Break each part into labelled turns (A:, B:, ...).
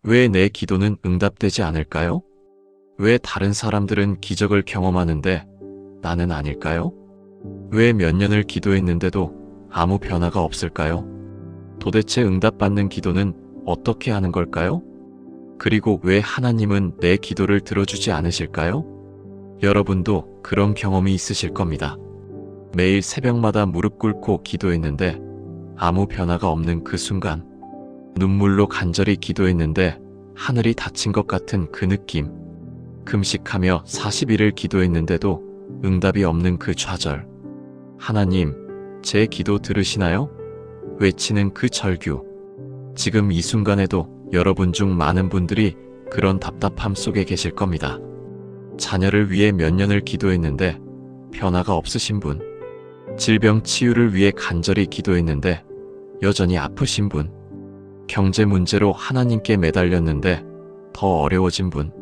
A: 왜 내 기도는 응답되지 않을까요? 왜 다른 사람들은 기적을 경험하는데 나는 아닐까요? 왜 몇 년을 기도했는데도 아무 변화가 없을까요? 도대체 응답받는 기도는 어떻게 하는 걸까요? 그리고 왜 하나님은 내 기도를 들어주지 않으실까요? 여러분도 그런 경험이 있으실 겁니다. 매일 새벽마다 무릎 꿇고 기도했는데 아무 변화가 없는 그 순간, 눈물로 간절히 기도했는데 하늘이 닫힌 것 같은 그 느낌, 금식하며 40일을 기도했는데도 응답이 없는 그 좌절, 하나님, 제 기도 들으시나요? 외치는 그 절규. 지금 이 순간에도 여러분 중 많은 분들이 그런 답답함 속에 계실 겁니다. 자녀를 위해 몇 년을 기도했는데 변화가 없으신 분, 질병 치유를 위해 간절히 기도했는데 여전히 아프신 분, 경제 문제로 하나님께 매달렸는데 더 어려워진 분,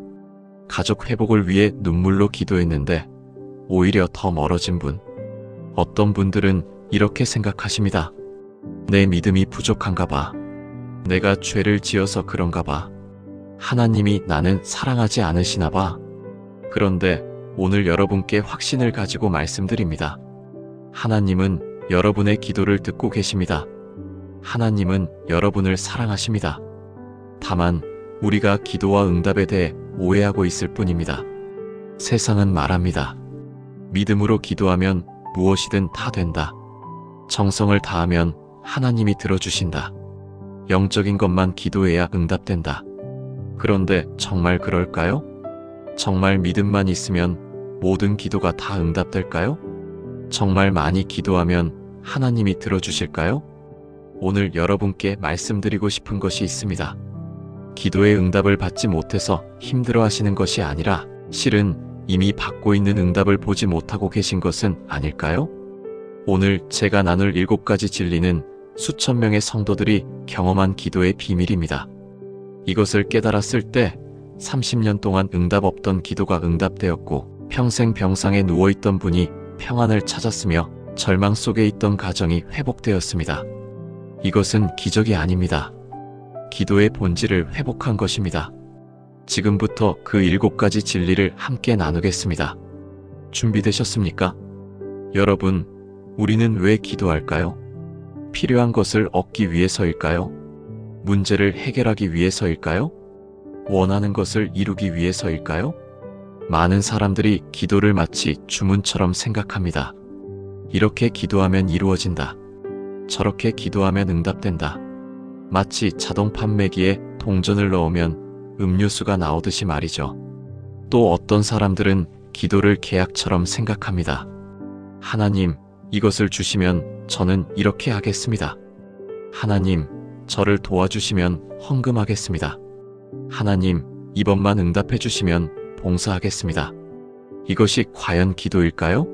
A: 가족 회복을 위해 눈물로 기도했는데 오히려 더 멀어진 분. 어떤 분들은 이렇게 생각하십니다. 내 믿음이 부족한가 봐. 내가 죄를 지어서 그런가 봐. 하나님이 나는 사랑하지 않으시나 봐. 그런데 오늘 여러분께 확신을 가지고 말씀드립니다. 하나님은 여러분의 기도를 듣고 계십니다. 하나님은 여러분을 사랑하십니다. 다만 우리가 기도와 응답에 대해 오해하고 있을 뿐입니다. 세상은 말합니다. 믿음으로 기도하면 무엇이든 다 된다. 정성을 다하면 하나님이 들어주신다. 영적인 것만 기도해야 응답된다. 그런데 정말 그럴까요? 정말 믿음만 있으면 모든 기도가 다 응답될까요? 정말 많이 기도하면 하나님이 들어주실까요? 오늘 여러분께 말씀드리고 싶은 것이 있습니다. 기도의 응답을 받지 못해서 힘들어하시는 것이 아니라 실은 이미 받고 있는 응답을 보지 못하고 계신 것은 아닐까요? 오늘 제가 나눌 7가지 진리는 수천 명의 성도들이 경험한 기도의 비밀입니다. 이것을 깨달았을 때 30년 동안 응답 없던 기도가 응답되었고 평생 병상에 누워있던 분이 평안을 찾았으며 절망 속에 있던 가정이 회복되었습니다. 이것은 기적이 아닙니다. 기도의 본질을 회복한 것입니다. 지금부터 그 7가지 진리를 함께 나누겠습니다. 준비되셨습니까? 여러분, 우리는 왜 기도할까요? 필요한 것을 얻기 위해서일까요? 문제를 해결하기 위해서일까요? 원하는 것을 이루기 위해서일까요? 많은 사람들이 기도를 마치 주문처럼 생각합니다. 이렇게 기도하면 이루어진다. 저렇게 기도하면 응답된다. 마치 자동 판매기에 동전을 넣으면 음료수가 나오듯이 말이죠. 또 어떤 사람들은 기도를 계약처럼 생각합니다. 하나님, 이것을 주시면 저는 이렇게 하겠습니다. 하나님, 저를 도와주시면 헌금하겠습니다. 하나님, 이번만 응답해 주시면 봉사하겠습니다. 이것이 과연 기도일까요?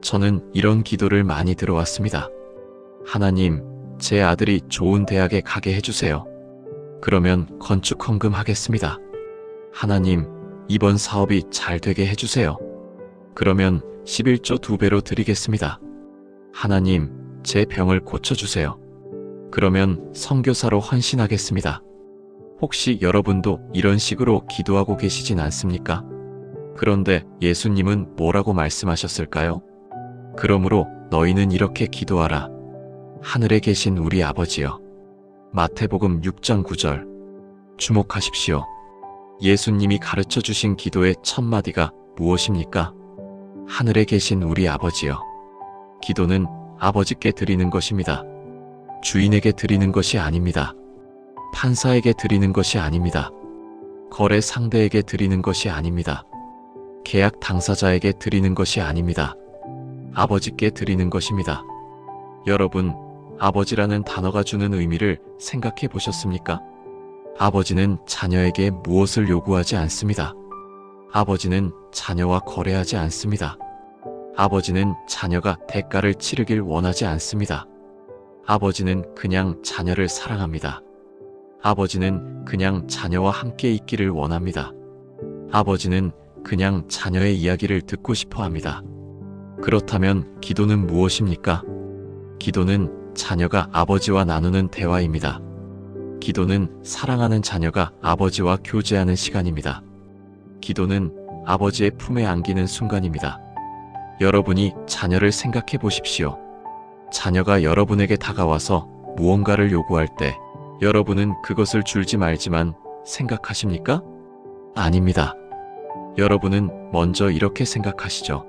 A: 저는 이런 기도를 많이 들어왔습니다. 하나님, 제 아들이 좋은 대학에 가게 해주세요. 그러면 건축 헌금하겠습니다. 하나님, 이번 사업이 잘 되게 해주세요. 그러면 11조 2배로 드리겠습니다. 하나님, 제 병을 고쳐주세요. 그러면 선교사로 헌신하겠습니다. 혹시 여러분도 이런 식으로 기도하고 계시진 않습니까? 그런데 예수님은 뭐라고 말씀하셨을까요? 그러므로 너희는 이렇게 기도하라. 하늘에 계신 우리 아버지여. 마태복음 6장 9절. 주목하십시오. 예수님이 가르쳐 주신 기도의 첫 마디가 무엇입니까? 하늘에 계신 우리 아버지여. 기도는 아버지께 드리는 것입니다. 주인에게 드리는 것이 아닙니다. 판사에게 드리는 것이 아닙니다. 거래 상대에게 드리는 것이 아닙니다. 계약 당사자에게 드리는 것이 아닙니다. 아버지께 드리는 것입니다. 여러분, 아버지라는 단어가 주는 의미를 생각해 보셨습니까? 아버지는 자녀에게 무엇을 요구하지 않습니다. 아버지는 자녀와 거래하지 않습니다. 아버지는 자녀가 대가를 치르길 원하지 않습니다. 아버지는 그냥 자녀를 사랑합니다. 아버지는 그냥 자녀와 함께 있기를 원합니다. 아버지는 그냥 자녀의 이야기를 듣고 싶어 합니다. 그렇다면 기도는 무엇입니까? 기도는 자녀가 아버지와 나누는 대화입니다. 기도는 사랑하는 자녀가 아버지와 교제하는 시간입니다. 기도는 아버지의 품에 안기는 순간입니다. 여러분이 자녀를 생각해 보십시오. 자녀가 여러분에게 다가와서 무언가를 요구할 때 여러분은 그것을 줄지 말지만 생각하십니까? 아닙니다. 여러분은 먼저 이렇게 생각하시죠.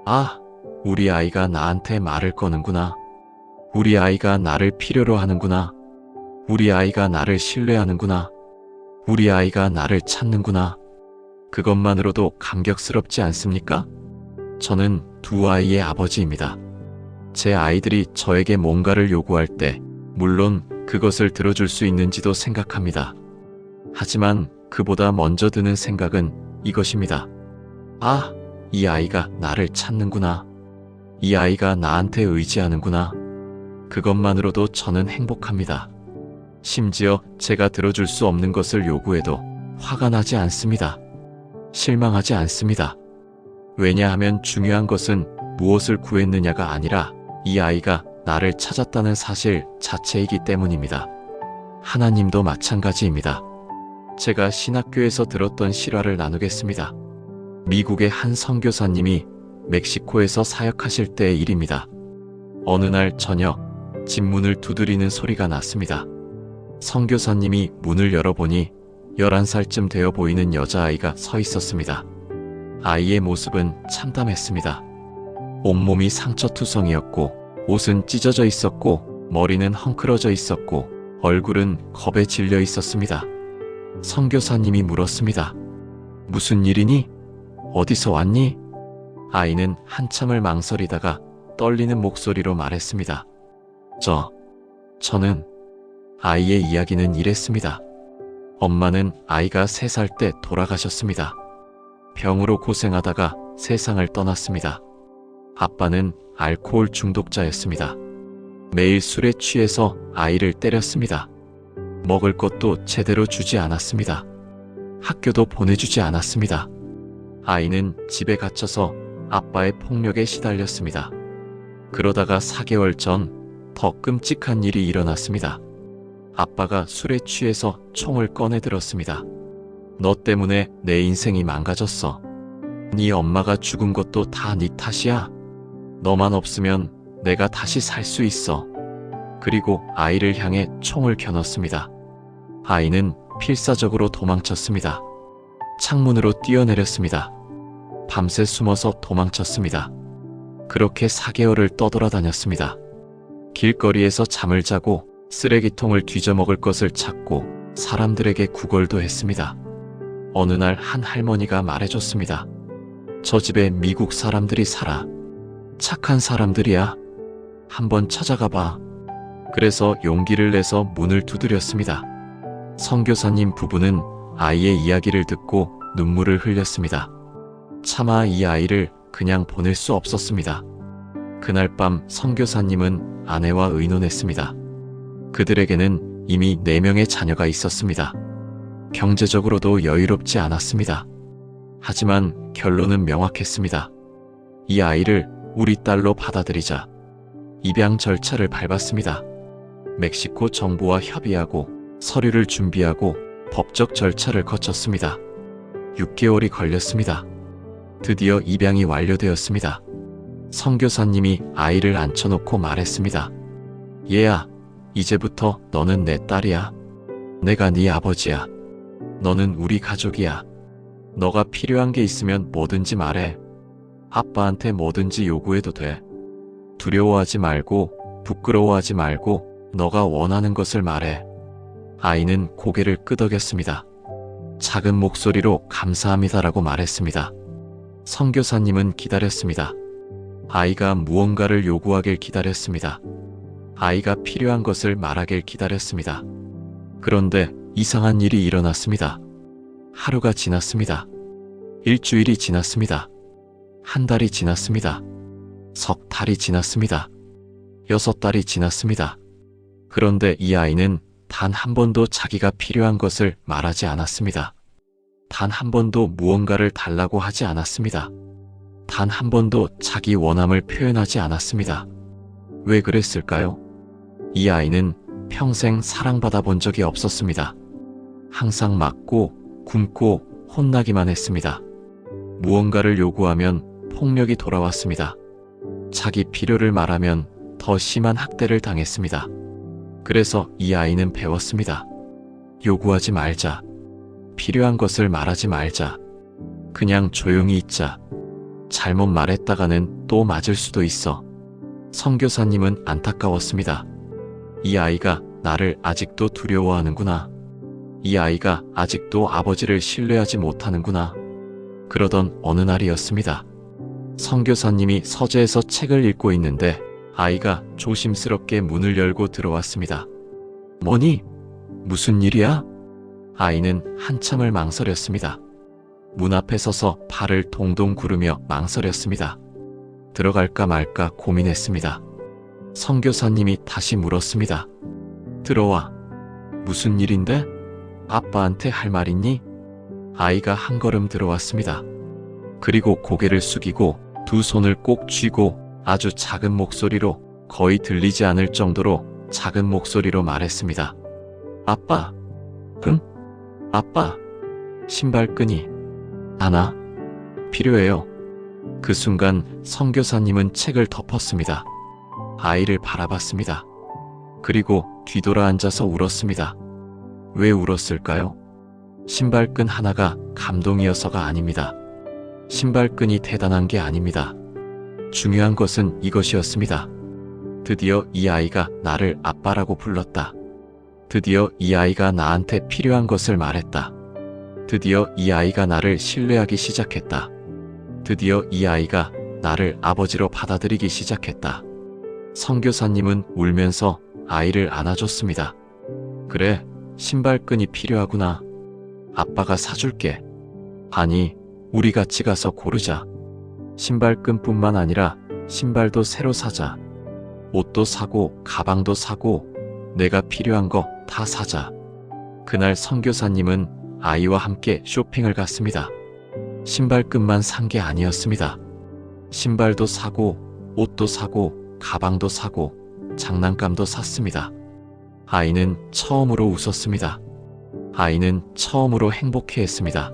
A: 아, 우리 아이가 나한테 말을 거는구나. 우리 아이가 나를 필요로 하는구나. 우리 아이가 나를 신뢰하는구나. 우리 아이가 나를 찾는구나. 그것만으로도 감격스럽지 않습니까? 저는 두 아이의 아버지입니다. 제 아이들이 저에게 뭔가를 요구할 때 물론 그것을 들어줄 수 있는지도 생각합니다. 하지만 그보다 먼저 드는 생각은 이것입니다. 아, 이 아이가 나를 찾는구나. 이 아이가 나한테 의지하는구나. 그것만으로도 저는 행복합니다. 심지어 제가 들어줄 수 없는 것을 요구해도 화가 나지 않습니다. 실망하지 않습니다. 왜냐하면 중요한 것은 무엇을 구했느냐가 아니라 이 아이가 나를 찾았다는 사실 자체이기 때문입니다. 하나님도 마찬가지입니다. 제가 신학교에서 들었던 실화를 나누겠습니다. 미국의 한 선교사님이 멕시코에서 사역하실 때의 일입니다. 어느 날 저녁 집 문을 두드리는 소리가 났습니다. 선교사님이 문을 열어보니 11살쯤 되어 보이는 여자아이가 서 있었습니다. 아이의 모습은 참담했습니다. 온몸이 상처투성이었고 옷은 찢어져 있었고 머리는 헝클어져 있었고 얼굴은 겁에 질려 있었습니다. 선교사님이 물었습니다. 무슨 일이니? 어디서 왔니? 아이는 한참을 망설이다가 떨리는 목소리로 말했습니다. 저는 아이의 이야기는 이랬습니다. 엄마는 아이가 3살 때 돌아가셨습니다. 병으로 고생하다가 세상을 떠났습니다. 아빠는 알코올 중독자였습니다. 매일 술에 취해서 아이를 때렸습니다. 먹을 것도 제대로 주지 않았습니다. 학교도 보내주지 않았습니다. 아이는 집에 갇혀서 아빠의 폭력에 시달렸습니다. 그러다가 4개월 전 더 끔찍한 일이 일어났습니다. 아빠가 술에 취해서 총을 꺼내 들었습니다. 너 때문에 내 인생이 망가졌어. 네 엄마가 죽은 것도 다 네 탓이야. 너만 없으면 내가 다시 살 수 있어. 그리고 아이를 향해 총을 겨눴습니다. 아이는 필사적으로 도망쳤습니다. 창문으로 뛰어내렸습니다. 밤새 숨어서 도망쳤습니다. 그렇게 4개월을 떠돌아다녔습니다. 길거리에서 잠을 자고 쓰레기통을 뒤져먹을 것을 찾고 사람들에게 구걸도 했습니다. 어느 날 한 할머니가 말해줬습니다. 저 집에 미국 사람들이 살아. 착한 사람들이야. 한번 찾아가 봐. 그래서 용기를 내서 문을 두드렸습니다. 선교사님 부부는 아이의 이야기를 듣고 눈물을 흘렸습니다. 차마 이 아이를 그냥 보낼 수 없었습니다. 그날 밤 선교사님은 아내와 의논했습니다. 그들에게는 이미 4명의 자녀가 있었습니다. 경제적으로도 여유롭지 않았습니다. 하지만 결론은 명확했습니다. 이 아이를 우리 딸로 받아들이자. 입양 절차를 밟았습니다. 멕시코 정부와 협의하고 서류를 준비하고 법적 절차를 거쳤습니다. 6개월이 걸렸습니다. 드디어 입양이 완료되었습니다. 선교사님이 아이를 앉혀놓고 말했습니다. 얘야, 이제부터 너는 내 딸이야. 내가 네 아버지야. 너는 우리 가족이야. 너가 필요한 게 있으면 뭐든지 말해. 아빠한테 뭐든지 요구해도 돼. 두려워하지 말고 부끄러워하지 말고 너가 원하는 것을 말해. 아이는 고개를 끄덕였습니다. 작은 목소리로 감사합니다라고 말했습니다. 선교사님은 기다렸습니다. 아이가 무언가를 요구하길 기다렸습니다. 아이가 필요한 것을 말하길 기다렸습니다. 그런데 이상한 일이 일어났습니다. 하루가 지났습니다. 일주일이 지났습니다. 한 달이 지났습니다. 석 달이 지났습니다. 6달이 지났습니다. 그런데 이 아이는 단 한 번도 자기가 필요한 것을 말하지 않았습니다. 단 한 번도 무언가를 달라고 하지 않았습니다. 단 한 번도 자기 원함을 표현하지 않았습니다. 왜 그랬을까요? 이 아이는 평생 사랑받아 본 적이 없었습니다. 항상 맞고 굶고 혼나기만 했습니다. 무언가를 요구하면 폭력이 돌아왔습니다. 자기 필요를 말하면 더 심한 학대를 당했습니다. 그래서 이 아이는 배웠습니다. 요구하지 말자. 필요한 것을 말하지 말자. 그냥 조용히 있자. 잘못 말했다가는 또 맞을 수도 있어. 선교사님은 안타까웠습니다. 이 아이가 나를 아직도 두려워하는구나. 이 아이가 아직도 아버지를 신뢰하지 못하는구나. 그러던 어느 날이었습니다. 선교사님이 서재에서 책을 읽고 있는데 아이가 조심스럽게 문을 열고 들어왔습니다. 뭐니? 무슨 일이야? 아이는 한참을 망설였습니다. 문 앞에 서서 발을 동동 구르며 망설였습니다. 들어갈까 말까 고민했습니다. 선교사님이 다시 물었습니다. 들어와. 무슨 일인데? 아빠한테 할 말 있니? 아이가 한 걸음 들어왔습니다. 그리고 고개를 숙이고 두 손을 꼭 쥐고 아주 작은 목소리로, 거의 들리지 않을 정도로 작은 목소리로 말했습니다. 아빠. 응? 아빠. 신발끈이 하나 필요해요. 그 순간 선교사님은 책을 덮었습니다. 아이를 바라봤습니다. 그리고 뒤돌아 앉아서 울었습니다. 왜 울었을까요? 신발끈 하나가 감동이어서가 아닙니다. 신발끈이 대단한 게 아닙니다. 중요한 것은 이것이었습니다. 드디어 이 아이가 나를 아빠라고 불렀다. 드디어 이 아이가 나한테 필요한 것을 말했다. 드디어 이 아이가 나를 신뢰하기 시작했다. 드디어 이 아이가 나를 아버지로 받아들이기 시작했다. 선교사님은 울면서 아이를 안아줬습니다. 그래, 신발끈이 필요하구나. 아빠가 사줄게. 아니, 우리 같이 가서 고르자. 신발끈뿐만 아니라 신발도 새로 사자. 옷도 사고 가방도 사고 내가 필요한 거 다 사자. 그날 선교사님은 아이와 함께 쇼핑을 갔습니다. 신발끈만 산 게 아니었습니다. 신발도 사고 옷도 사고 가방도 사고 장난감도 샀습니다. 아이는 처음으로 웃었습니다. 아이는 처음으로 행복해했습니다.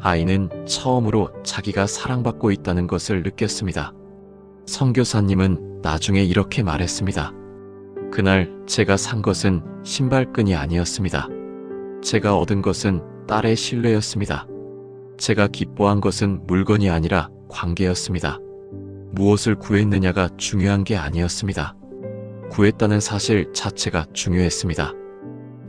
A: 아이는 처음으로 자기가 사랑받고 있다는 것을 느꼈습니다. 선교사님은 나중에 이렇게 말했습니다. 그날 제가 산 것은 신발끈이 아니었습니다. 제가 얻은 것은 딸의 신뢰였습니다. 제가 기뻐한 것은 물건이 아니라 관계였습니다. 무엇을 구했느냐가 중요한 게 아니었습니다. 구했다는 사실 자체가 중요했습니다.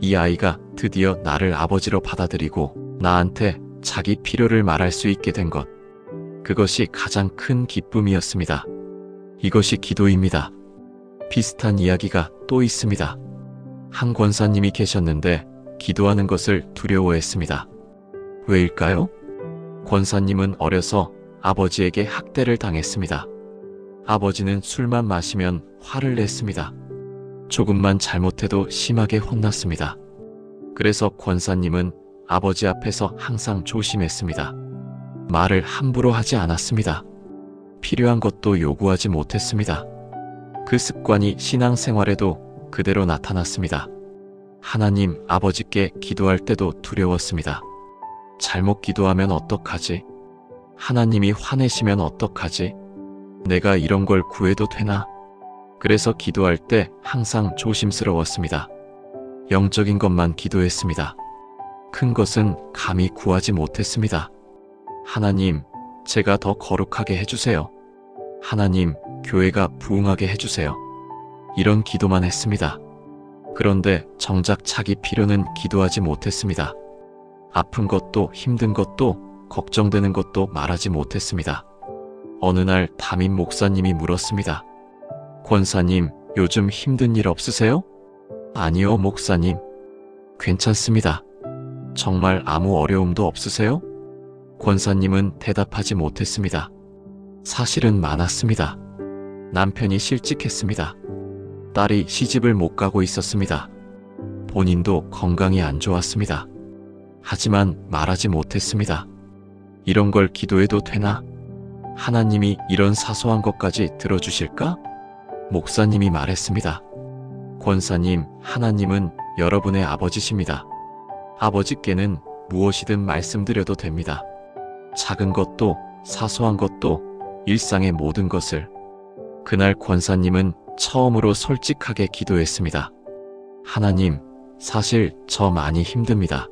A: 이 아이가 드디어 나를 아버지로 받아들이고 나한테 자기 필요를 말할 수 있게 된 것. 그것이 가장 큰 기쁨이었습니다. 이것이 기도입니다. 비슷한 이야기가 또 있습니다. 한 권사님이 계셨는데 기도하는 것을 두려워했습니다. 왜일까요? 권사님은 어려서 아버지에게 학대를 당했습니다. 아버지는 술만 마시면 화를 냈습니다. 조금만 잘못해도 심하게 혼났습니다. 그래서 권사님은 아버지 앞에서 항상 조심했습니다. 말을 함부로 하지 않았습니다. 필요한 것도 요구하지 못했습니다. 그 습관이 신앙생활에도 그대로 나타났습니다. 하나님 아버지께 기도할 때도 두려웠습니다. 잘못 기도하면 어떡하지? 하나님이 화내시면 어떡하지? 내가 이런 걸 구해도 되나? 그래서 기도할 때 항상 조심스러웠습니다. 영적인 것만 기도했습니다. 큰 것은 감히 구하지 못했습니다. 하나님, 제가 더 거룩하게 해주세요. 하나님, 교회가 부흥하게 해주세요. 이런 기도만 했습니다. 그런데 정작 자기 필요는 기도하지 못했습니다. 아픈 것도 힘든 것도 걱정되는 것도 말하지 못했습니다. 어느 날 담임 목사님이 물었습니다. 권사님, 요즘 힘든 일 없으세요? 아니요, 목사님. 괜찮습니다. 정말 아무 어려움도 없으세요? 권사님은 대답하지 못했습니다. 사실은 많았습니다. 남편이 실직했습니다. 딸이 시집을 못 가고 있었습니다. 본인도 건강이 안 좋았습니다. 하지만 말하지 못했습니다. 이런 걸 기도해도 되나? 하나님이 이런 사소한 것까지 들어주실까? 목사님이 말했습니다. 권사님, 하나님은 여러분의 아버지십니다. 아버지께는 무엇이든 말씀드려도 됩니다. 작은 것도 사소한 것도 일상의 모든 것을. 그날 권사님은 처음으로 솔직하게 기도했습니다. 하나님, 사실 저 많이 힘듭니다.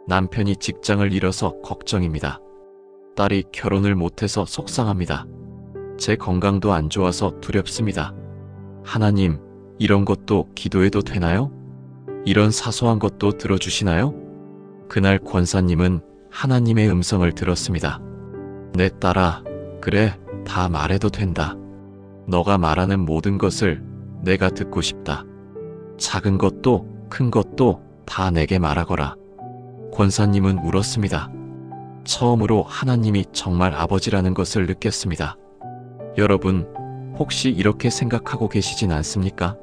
A: 남편이 직장을 잃어서 걱정입니다. 딸이 결혼을 못해서 속상합니다. 제 건강도 안 좋아서 두렵습니다. 하나님, 이런 것도 기도해도 되나요? 이런 사소한 것도 들어주시나요? 그날 권사님은 하나님의 음성을 들었습니다. 내 딸아, 그래, 다 말해도 된다. 너가 말하는 모든 것을 내가 듣고 싶다. 작은 것도 큰 것도 다 내게 말하거라. 권사님은 울었습니다. 처음으로 하나님이 정말 아버지라는 것을 느꼈습니다. 여러분, 혹시 이렇게 생각하고 계시진 않습니까?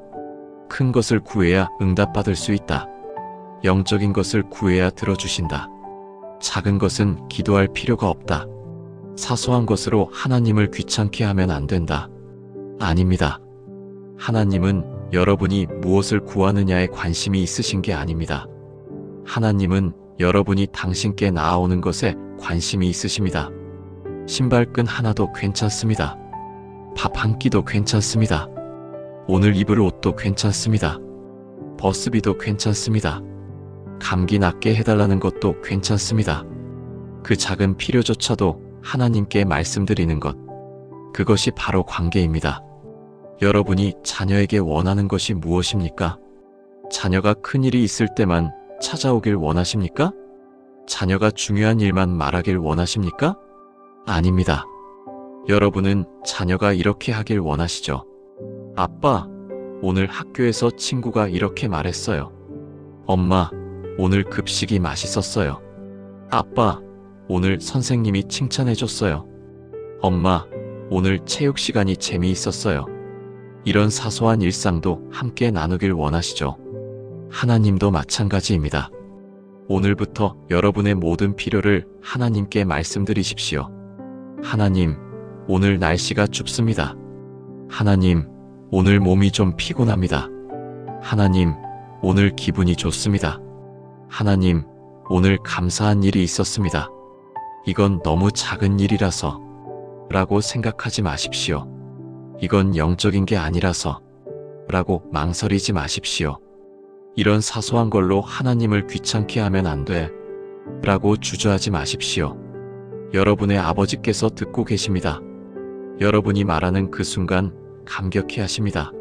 A: 큰 것을 구해야 응답받을 수 있다. 영적인 것을 구해야 들어주신다. 작은 것은 기도할 필요가 없다. 사소한 것으로 하나님을 귀찮게 하면 안 된다. 아닙니다. 하나님은 여러분이 무엇을 구하느냐에 관심이 있으신 게 아닙니다. 하나님은 여러분이 당신께 나아오는 것에 관심이 있으십니다. 신발끈 하나도 괜찮습니다. 밥 한 끼도 괜찮습니다. 오늘 입을 옷도 괜찮습니다. 버스비도 괜찮습니다. 감기 낫게 해달라는 것도 괜찮습니다. 그 작은 필요조차도 하나님께 말씀드리는 것, 그것이 바로 관계입니다. 여러분이 자녀에게 원하는 것이 무엇입니까? 자녀가 큰일이 있을 때만 찾아오길 원하십니까? 자녀가 중요한 일만 말하길 원하십니까? 아닙니다. 여러분은 자녀가 이렇게 하길 원하시죠. 아빠, 오늘 학교에서 친구가 이렇게 말했어요. 엄마, 오늘 급식이 맛있었어요. 아빠, 오늘 선생님이 칭찬해줬어요. 엄마, 오늘 체육 시간이 재미있었어요. 이런 사소한 일상도 함께 나누길 원하시죠. 하나님도 마찬가지입니다. 오늘부터 여러분의 모든 필요를 하나님께 말씀드리십시오. 하나님, 오늘 날씨가 춥습니다. 하나님, 오늘 몸이 좀 피곤합니다. 하나님, 오늘 기분이 좋습니다. 하나님, 오늘 감사한 일이 있었습니다. 이건 너무 작은 일이라서 라고 생각하지 마십시오. 이건 영적인 게 아니라서 라고 망설이지 마십시오. 이런 사소한 걸로 하나님을 귀찮게 하면 안 돼 라고 주저하지 마십시오. 여러분의 아버지께서 듣고 계십니다. 여러분이 말하는 그 순간 감격해 하십니다.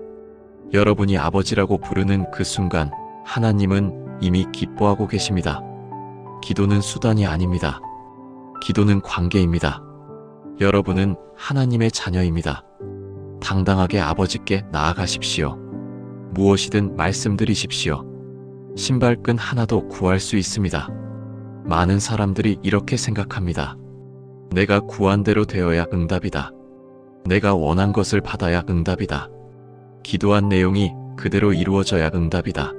A: 여러분이 아버지라고 부르는 그 순간 하나님은 이미 기뻐하고 계십니다. 기도는 수단이 아닙니다. 기도는 관계입니다. 여러분은 하나님의 자녀입니다. 당당하게 아버지께 나아가십시오. 무엇이든 말씀드리십시오. 신발끈 하나도 구할 수 있습니다. 많은 사람들이 이렇게 생각합니다. 내가 구한 대로 되어야 응답이다. 내가 원한 것을 받아야 응답이다. 기도한 내용이 그대로 이루어져야 응답이다.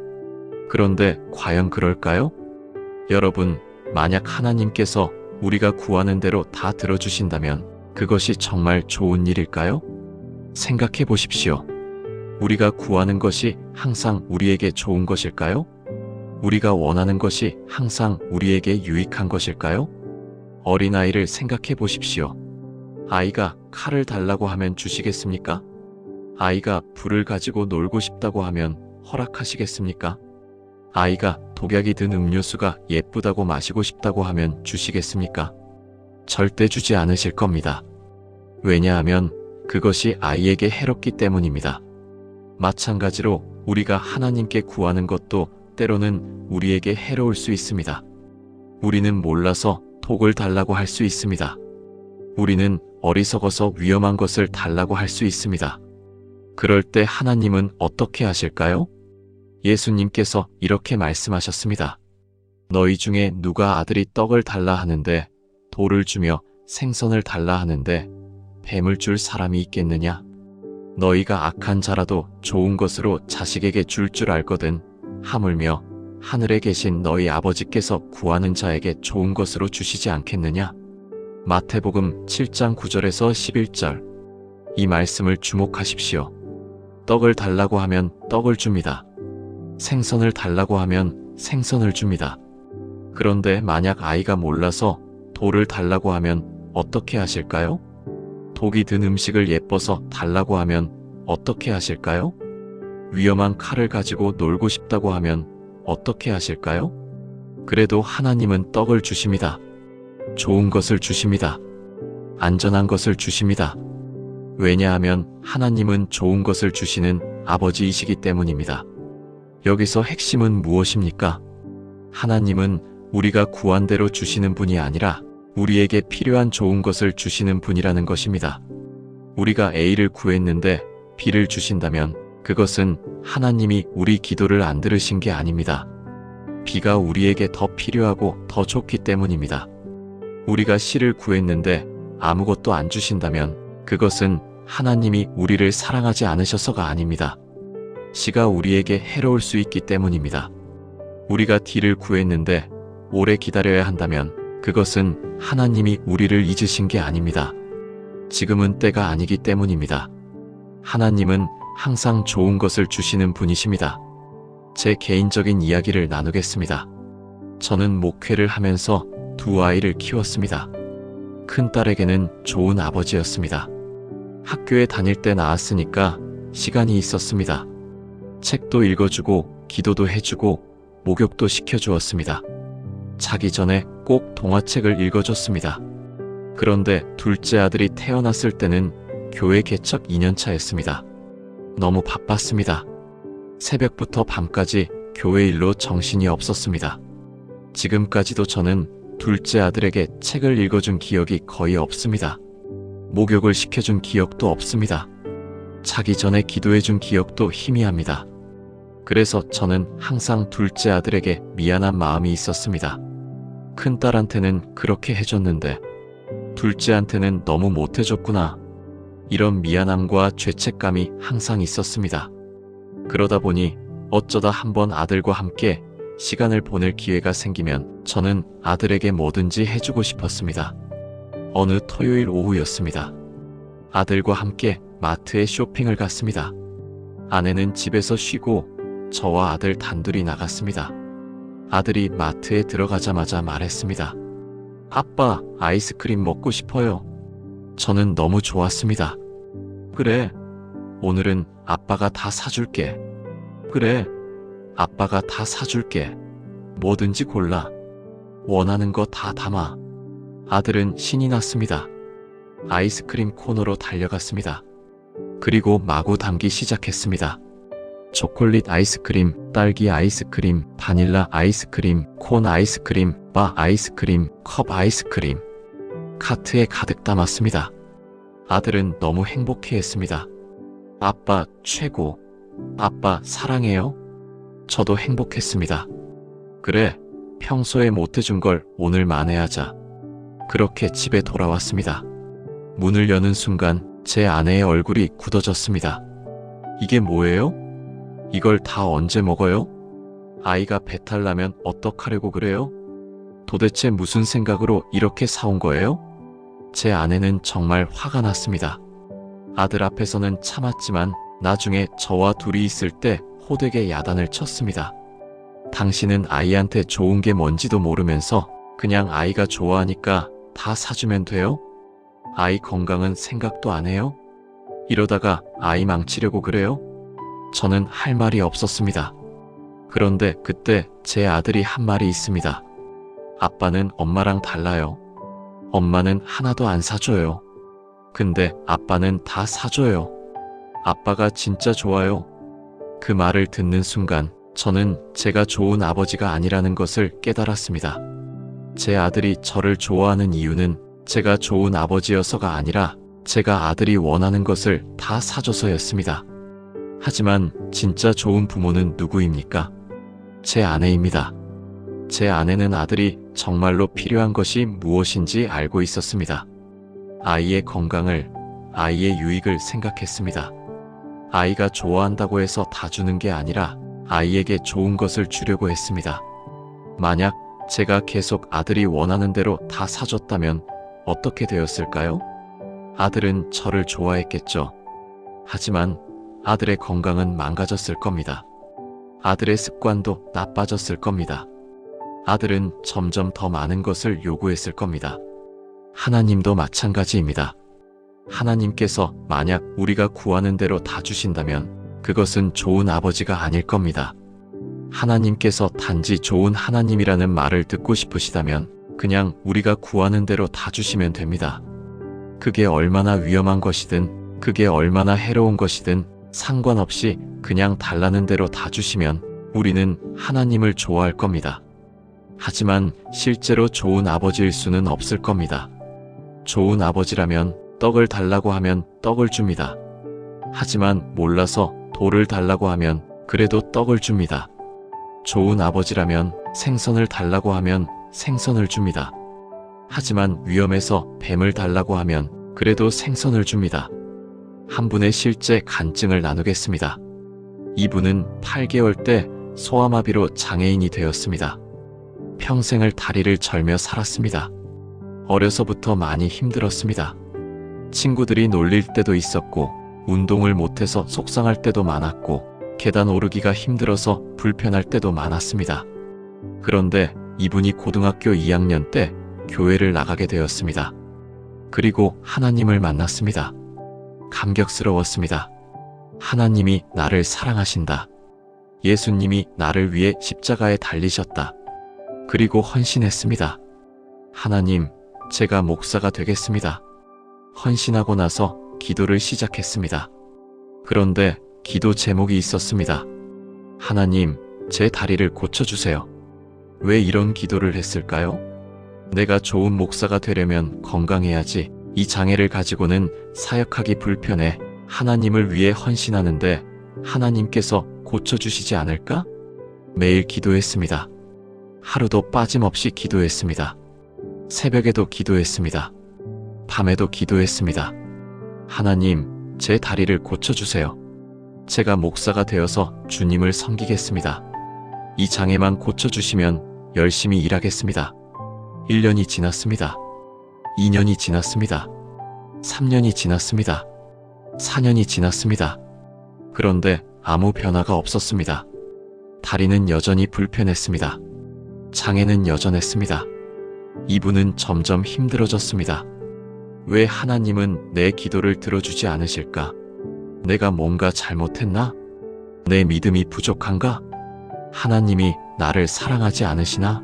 A: 그런데 과연 그럴까요? 여러분, 만약 하나님께서 우리가 구하는 대로 다 들어주신다면 그것이 정말 좋은 일일까요? 생각해 보십시오. 우리가 구하는 것이 항상 우리에게 좋은 것일까요? 우리가 원하는 것이 항상 우리에게 유익한 것일까요? 어린아이를 생각해 보십시오. 아이가 칼을 달라고 하면 주시겠습니까? 아이가 불을 가지고 놀고 싶다고 하면 허락하시겠습니까? 아이가 독약이 든 음료수가 예쁘다고 마시고 싶다고 하면 주시겠습니까? 절대 주지 않으실 겁니다. 왜냐하면 그것이 아이에게 해롭기 때문입니다. 마찬가지로 우리가 하나님께 구하는 것도 때로는 우리에게 해로울 수 있습니다. 우리는 몰라서 독을 달라고 할 수 있습니다. 우리는 어리석어서 위험한 것을 달라고 할 수 있습니다. 그럴 때 하나님은 어떻게 하실까요? 예수님께서 이렇게 말씀하셨습니다. 너희 중에 누가 아들이 떡을 달라 하는데 돌을 주며 생선을 달라 하는데 뱀을 줄 사람이 있겠느냐? 너희가 악한 자라도 좋은 것으로 자식에게 줄 줄 알거든. 하물며 하늘에 계신 너희 아버지께서 구하는 자에게 좋은 것으로 주시지 않겠느냐? 마태복음 7장 9절에서 11절. 이 말씀을 주목하십시오. 떡을 달라고 하면 떡을 줍니다. 생선을 달라고 하면 생선을 줍니다. 그런데 만약 아이가 몰라서 돌을 달라고 하면 어떻게 하실까요? 독이 든 음식을 예뻐서 달라고 하면 어떻게 하실까요? 위험한 칼을 가지고 놀고 싶다고 하면 어떻게 하실까요? 그래도 하나님은 떡을 주십니다. 좋은 것을 주십니다. 안전한 것을 주십니다. 왜냐하면 하나님은 좋은 것을 주시는 아버지이시기 때문입니다. 여기서 핵심은 무엇입니까? 하나님은 우리가 구한 대로 주시는 분이 아니라 우리에게 필요한 좋은 것을 주시는 분이라는 것입니다. 우리가 A를 구했는데 B를 주신다면 그것은 하나님이 우리 기도를 안 들으신 게 아닙니다. B가 우리에게 더 필요하고 더 좋기 때문입니다. 우리가 C를 구했는데 아무것도 안 주신다면 그것은 하나님이 우리를 사랑하지 않으셔서가 아닙니다. C가 우리에게 해로울 수 있기 때문입니다. 우리가 D를 구했는데 오래 기다려야 한다면 그것은 하나님이 우리를 잊으신 게 아닙니다. 지금은 때가 아니기 때문입니다. 하나님은 항상 좋은 것을 주시는 분이십니다. 제 개인적인 이야기를 나누겠습니다. 저는 목회를 하면서 두 아이를 키웠습니다. 큰딸에게는 좋은 아버지였습니다. 학교에 다닐 때 나았으니까 시간이 있었습니다. 책도 읽어주고 기도도 해주고 목욕도 시켜주었습니다. 자기 전에 꼭 동화책을 읽어줬습니다. 그런데 둘째 아들이 태어났을 때는 교회 개척 2년차였습니다. 너무 바빴습니다. 새벽부터 밤까지 교회 일로 정신이 없었습니다. 지금까지도 저는 둘째 아들에게 책을 읽어준 기억이 거의 없습니다. 목욕을 시켜준 기억도 없습니다. 자기 전에 기도해준 기억도 희미합니다. 그래서 저는 항상 둘째 아들에게 미안한 마음이 있었습니다. 큰딸한테는 그렇게 해줬는데 둘째한테는 너무 못해줬구나. 이런 미안함과 죄책감이 항상 있었습니다. 그러다 보니 어쩌다 한번 아들과 함께 시간을 보낼 기회가 생기면 저는 아들에게 뭐든지 해주고 싶었습니다. 어느 토요일 오후였습니다. 아들과 함께 마트에 쇼핑을 갔습니다. 아내는 집에서 쉬고 저와 아들 단둘이 나갔습니다. 아들이 마트에 들어가자마자 말했습니다. 아빠, 아이스크림 먹고 싶어요. 저는 너무 좋았습니다. 그래, 오늘은 아빠가 다 사줄게. 그래, 아빠가 다 사줄게. 뭐든지 골라. 원하는 거 다 담아. 아들은 신이 났습니다. 아이스크림 코너로 달려갔습니다. 그리고 마구 담기 시작했습니다. 초콜릿 아이스크림, 딸기 아이스크림, 바닐라 아이스크림, 콘 아이스크림, 바 아이스크림, 컵 아이스크림. 카트에 가득 담았습니다. 아들은 너무 행복해했습니다. 아빠 최고. 아빠 사랑해요. 저도 행복했습니다. 그래, 평소에 못해준 걸 오늘 만회하자. 그렇게 집에 돌아왔습니다. 문을 여는 순간 제 아내의 얼굴이 굳어졌습니다. 이게 뭐예요? 이걸 다 언제 먹어요? 아이가 배탈 나면 어떡하려고 그래요? 도대체 무슨 생각으로 이렇게 사온 거예요? 제 아내는 정말 화가 났습니다. 아들 앞에서는 참았지만 나중에 저와 둘이 있을 때 호되게 야단을 쳤습니다. 당신은 아이한테 좋은 게 뭔지도 모르면서 그냥 아이가 좋아하니까 다 사주면 돼요? 아이 건강은 생각도 안 해요? 이러다가 아이 망치려고 그래요? 저는 할 말이 없었습니다. 그런데 그때 제 아들이 한 말이 있습니다. 아빠는 엄마랑 달라요. 엄마는 하나도 안 사줘요. 근데 아빠는 다 사줘요. 아빠가 진짜 좋아요. 그 말을 듣는 순간 저는 제가 좋은 아버지가 아니라는 것을 깨달았습니다. 제 아들이 저를 좋아하는 이유는 제가 좋은 아버지여서가 아니라 제가 아들이 원하는 것을 다 사줘서였습니다. 하지만 진짜 좋은 부모는 누구입니까? 제 아내입니다. 제 아내는 아들이 정말로 필요한 것이 무엇인지 알고 있었습니다. 아이의 건강을, 아이의 유익을 생각했습니다. 아이가 좋아한다고 해서 다 주는 게 아니라 아이에게 좋은 것을 주려고 했습니다. 만약 제가 계속 아들이 원하는 대로 다 사줬다면 어떻게 되었을까요? 아들은 저를 좋아했겠죠. 하지만 아들의 건강은 망가졌을 겁니다. 아들의 습관도 나빠졌을 겁니다. 아들은 점점 더 많은 것을 요구했을 겁니다. 하나님도 마찬가지입니다. 하나님께서 만약 우리가 구하는 대로 다 주신다면 그것은 좋은 아버지가 아닐 겁니다. 하나님께서 단지 좋은 하나님이라는 말을 듣고 싶으시다면 그냥 우리가 구하는 대로 다 주시면 됩니다. 그게 얼마나 위험한 것이든 그게 얼마나 해로운 것이든 상관없이 그냥 달라는 대로 다 주시면 우리는 하나님을 좋아할 겁니다. 하지만 실제로 좋은 아버지일 수는 없을 겁니다. 좋은 아버지라면 떡을 달라고 하면 떡을 줍니다. 하지만 몰라서 돌을 달라고 하면 그래도 떡을 줍니다. 좋은 아버지라면 생선을 달라고 하면 생선을 줍니다. 하지만 위험해서 뱀을 달라고 하면 그래도 생선을 줍니다. 한 분의 실제 간증을 나누겠습니다. 이분은 8개월 때 소아마비로 장애인이 되었습니다. 평생을 다리를 절며 살았습니다. 어려서부터 많이 힘들었습니다. 친구들이 놀릴 때도 있었고 운동을 못해서 속상할 때도 많았고 계단 오르기가 힘들어서 불편할 때도 많았습니다. 그런데 이분이 고등학교 2학년 때 교회를 나가게 되었습니다. 그리고 하나님을 만났습니다. 감격스러웠습니다. 하나님이 나를 사랑하신다. 예수님이 나를 위해 십자가에 달리셨다. 그리고 헌신했습니다. 하나님, 제가 목사가 되겠습니다. 헌신하고 나서 기도를 시작했습니다. 그런데 기도 제목이 있었습니다. 하나님, 제 다리를 고쳐주세요. 왜 이런 기도를 했을까요? 내가 좋은 목사가 되려면 건강해야지. 이 장애를 가지고는 사역하기 불편해. 하나님을 위해 헌신하는데 하나님께서 고쳐주시지 않을까? 매일 기도했습니다. 하루도 빠짐없이 기도했습니다. 새벽에도 기도했습니다. 밤에도 기도했습니다. 하나님, 제 다리를 고쳐주세요. 제가 목사가 되어서 주님을 섬기겠습니다. 이 장애만 고쳐주시면 열심히 일하겠습니다. 1년이 지났습니다. 2년이 지났습니다. 3년이 지났습니다. 4년이 지났습니다. 그런데 아무 변화가 없었습니다. 다리는 여전히 불편했습니다. 장애는 여전했습니다. 이분은 점점 힘들어졌습니다. 왜 하나님은 내 기도를 들어주지 않으실까? 내가 뭔가 잘못했나? 내 믿음이 부족한가? 하나님이 나를 사랑하지 않으시나?